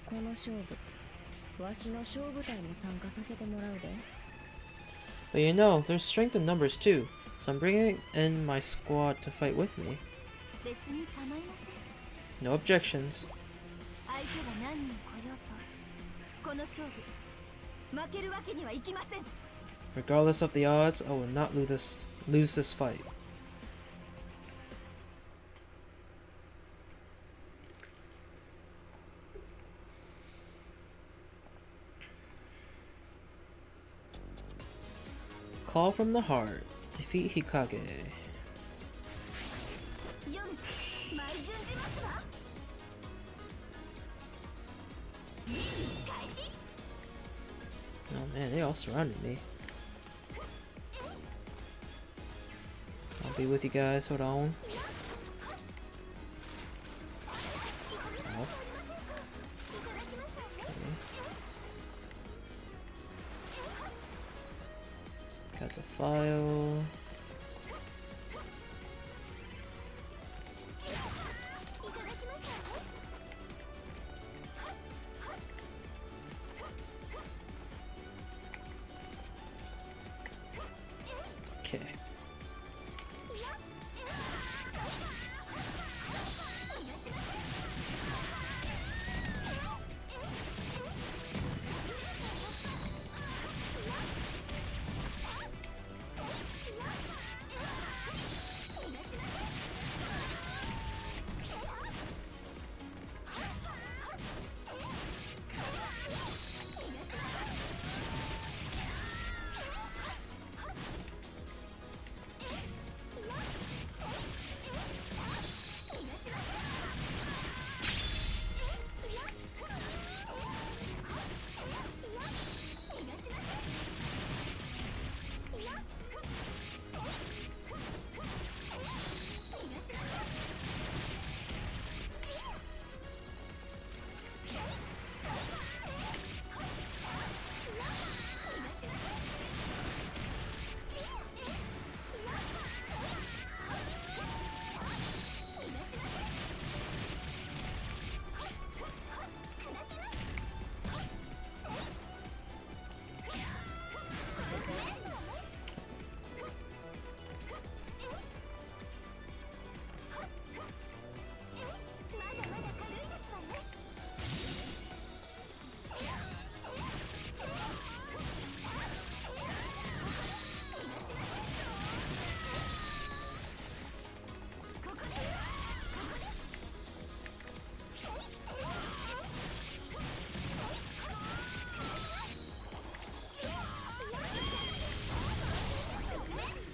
この勝負、わしの勝負隊も参加させてもらうで。 But you know, there's strength in numbers too, so I'm bringing in my squad to fight with me. 別に構いません。 No objections. 相手が何人来ようと、この勝負負けるわけにはいきません。 Regardless of the odds, I will not lose this fight. Call from the heart. Defeat Hikage. よん、舞順じますわ。開始。 Oh man, they all surrounded me. I'll be with you guys. Hold on. Oh. Okay. Got the file. Okay.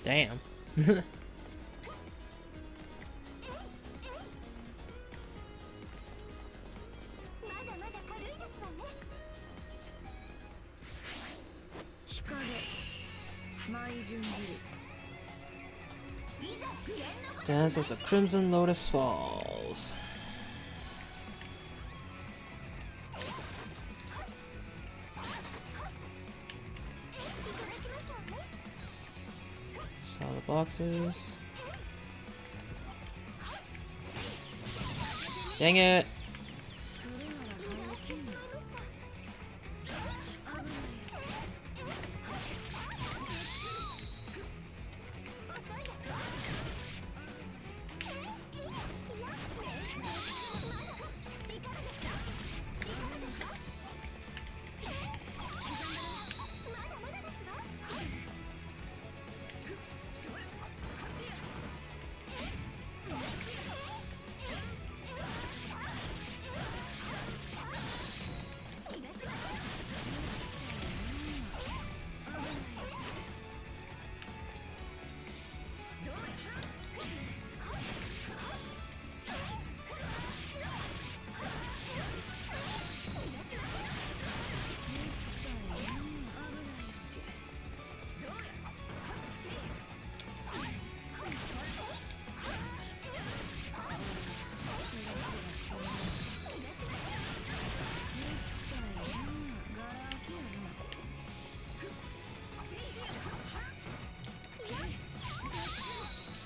Damn. Dance as the Crimson Lotus falls. Saw the boxes. Dang it!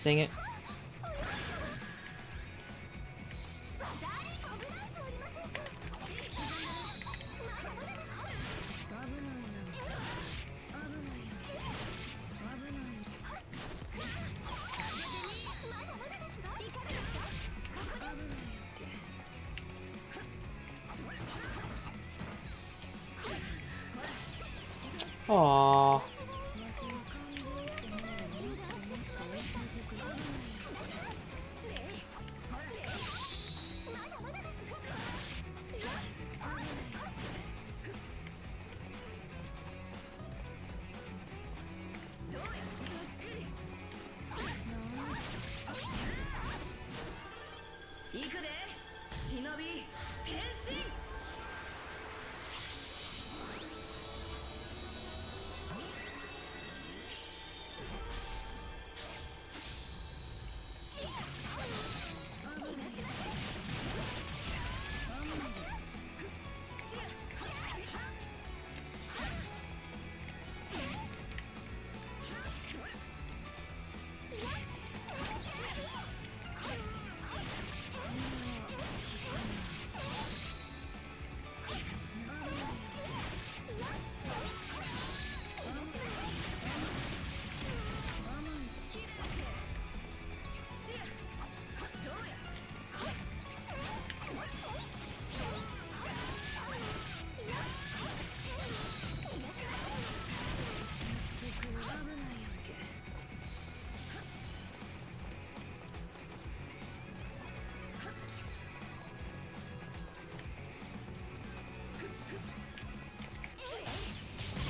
Dang it. Aww.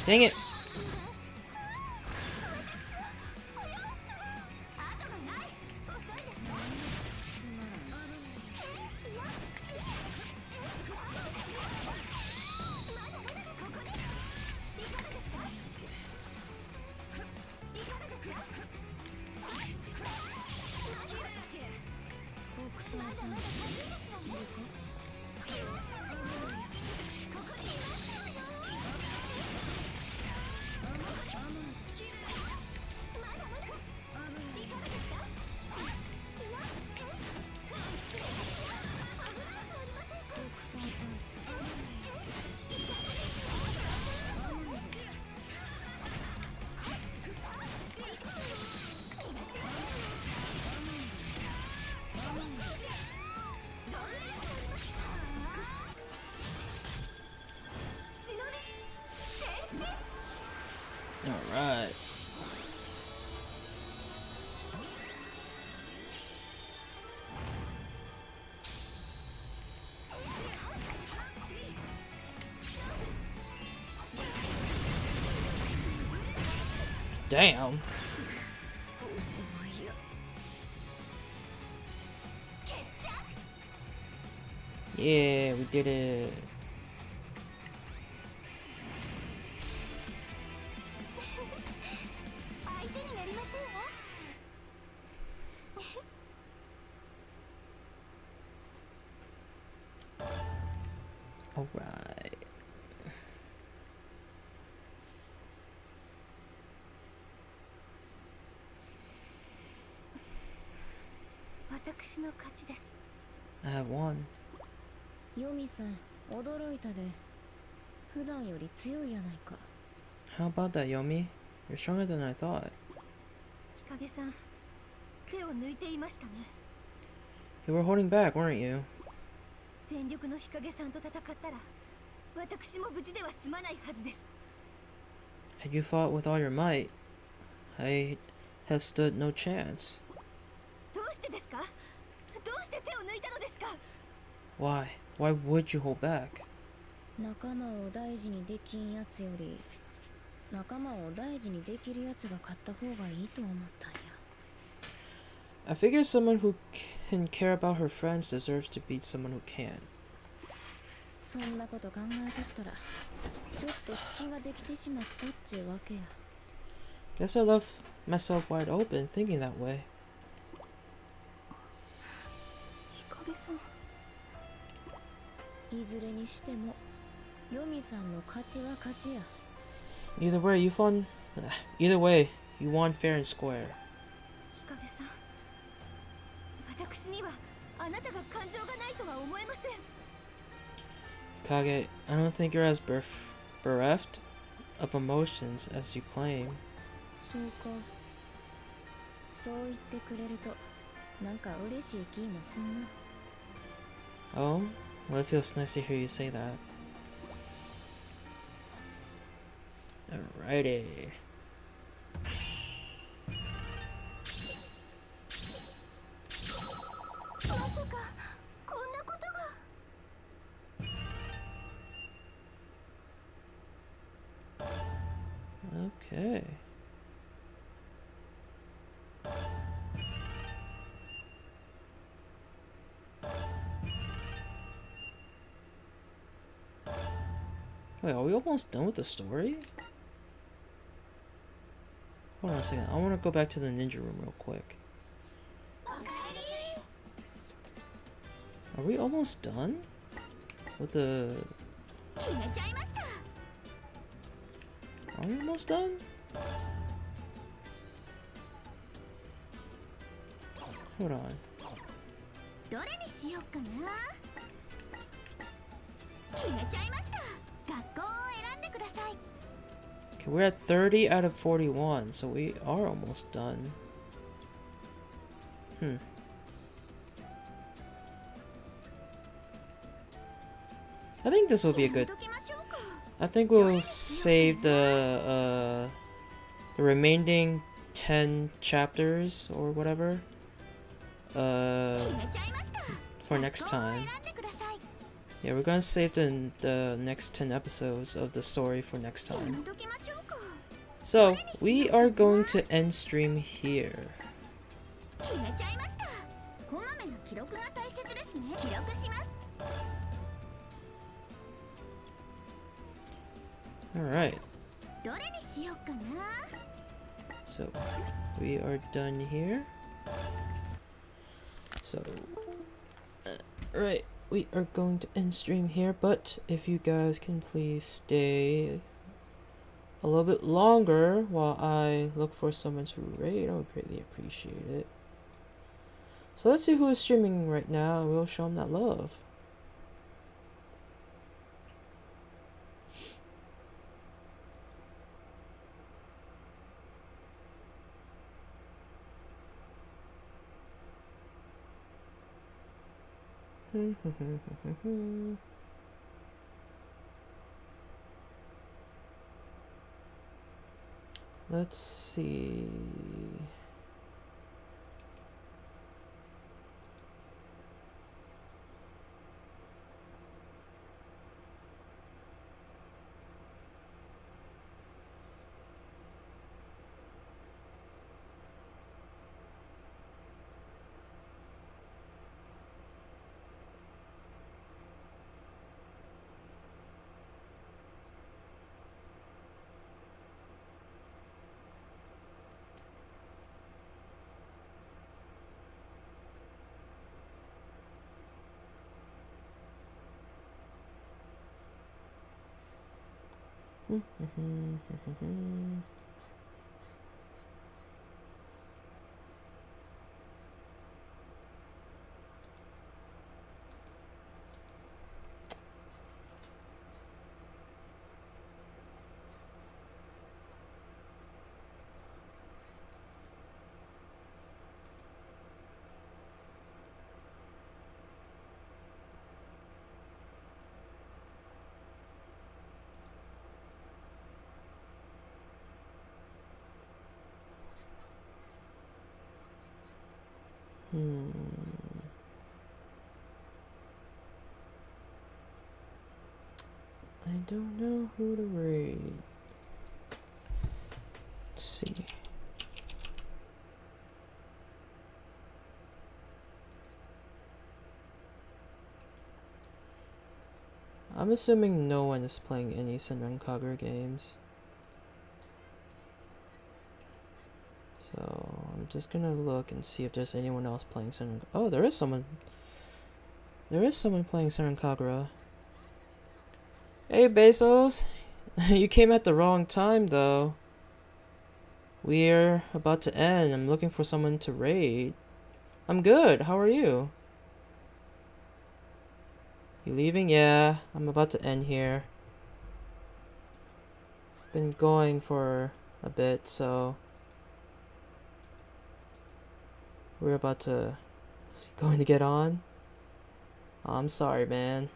Dang it. Alright. Damn. Yeah, we did it. Alright. 私の勝ちです。 I have won. ヨミさん、驚いたで。普段より強いやないか。How about that, Yomi? You're stronger than I thought. 日陰さん、手を抜いていましたね。 You were holding back, weren't you? 全力の日陰さんと戦ったら、私も無事では済まないはずです。 Had you fought with all your might, I have stood no chance. どうしてですか？どうして手を抜いたのですか？ Why? Why would you hold back? 仲間を大事にできんやつより、仲間を大事にできるやつが勝った方がいいと思ったんや。I figure someone who can care about her friends deserves to beat someone who can't. そんなこと考えとったら、ちょっと隙ができてしまったっちゅうわけや。Guess I left myself wide open thinking that way. 日陰さん、いずれにしても、ヨミさんの勝ちは勝ちや。Either way, you won fair and square. 日陰さん、私にはあなたが感情がないとは思えません。 Kage, I don't think you're as bereft of emotions as you claim. そうか。そう言ってくれると、なんか嬉しい気もすんな。Oh? Well, it feels nice to hear you say that. Alrighty. まさかこんなことが。 Okay. Wait, are we almost done with the story? Hold on a second. I want to go back to the ninja room real quick. Are we almost done with the... Are we almost done? Hold on. どれにしようかな。決めちゃいました。学校を選んでください。 Okay, we're at 30 out of 41, so we are almost done. I think this will be a good... I think we'll save the remaining 10 chapters or whatever for next time. Yeah, we're gonna save the next 10 episodes of the story for next time. So, we are going to end stream here. Alright. So, we are done here. So, right, we are going to end stream here, but if you guys can please stay a little bit longer while I look for someone to raid, I would greatly appreciate it. So let's see who is streaming right now, and we'll show them that love. Let's see. I don't know who to raid. Let's see. I'm assuming no one is playing any Senran Kagura games. So I'm just gonna look and see if there's anyone else playing Senran. Oh, there is someone. There is someone playing Senran Kagura. Hey Bezos, you came at the wrong time though. We're about to end. I'm looking for someone to raid. I'm good. How are you? You leaving? Yeah, I'm about to end here. Been going for a bit, so we're about to going to get on. Oh, I'm sorry, man.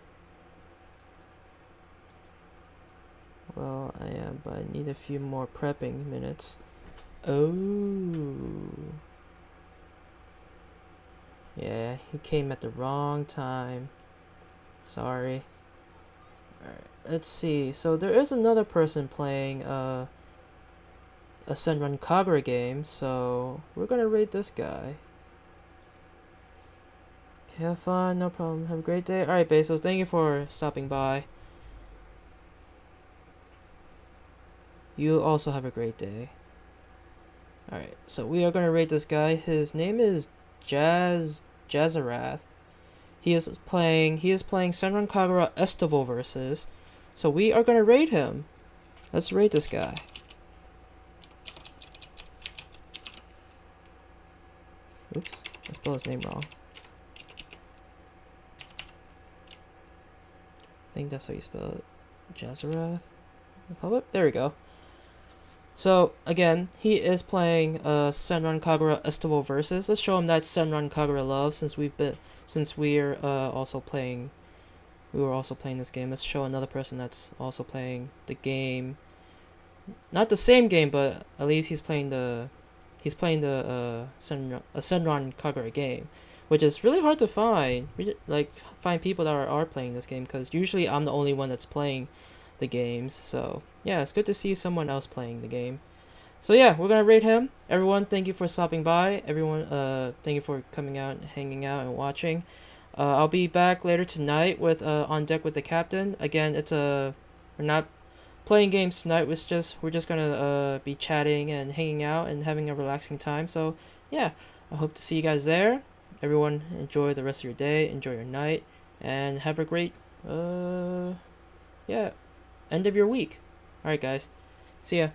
Well, well, I am, but I need a few more prepping minutes. Oh. Yeah, he came at the wrong time. Sorry. Alright, let's see. So there is another person playing a Senran Kagura game, so we're gonna rate this guy. Okay, have fun, no problem. Have a great day. Alright, Bezos, thank you for stopping by. You also have a great day. Alright, so we are gonna rate this guy. His name is Jazarath. He is playing Senran Kagura Estival Versus. So we are gonna rate him. Let's rate this guy. Oops, I spelled his name wrong. I think that's how you spell it. Jazarath. There we go. So again, he is playing Senran Kagura Estival Versus. Let's show him that Senran Kagura love since we were also playing this game. Let's show another person that's also playing the game. Not the same game, but at least he's playing the Senran Kagura game, which is really hard to find. Find people that are playing this game, because usually I'm the only one that's playing the games. So yeah, it's good to see someone else playing the game. So yeah, we're gonna rate him. Everyone, thank you for stopping by. Everyone, thank you for coming out, hanging out, and watching. I'll be back later tonight with On Deck with the Captain. Again, we're not playing games tonight. We're just gonna be chatting and hanging out and having a relaxing time. So yeah, I hope to see you guys there. Everyone, enjoy the rest of your day, enjoy your night, and have a great end of your week. Alright guys, see ya.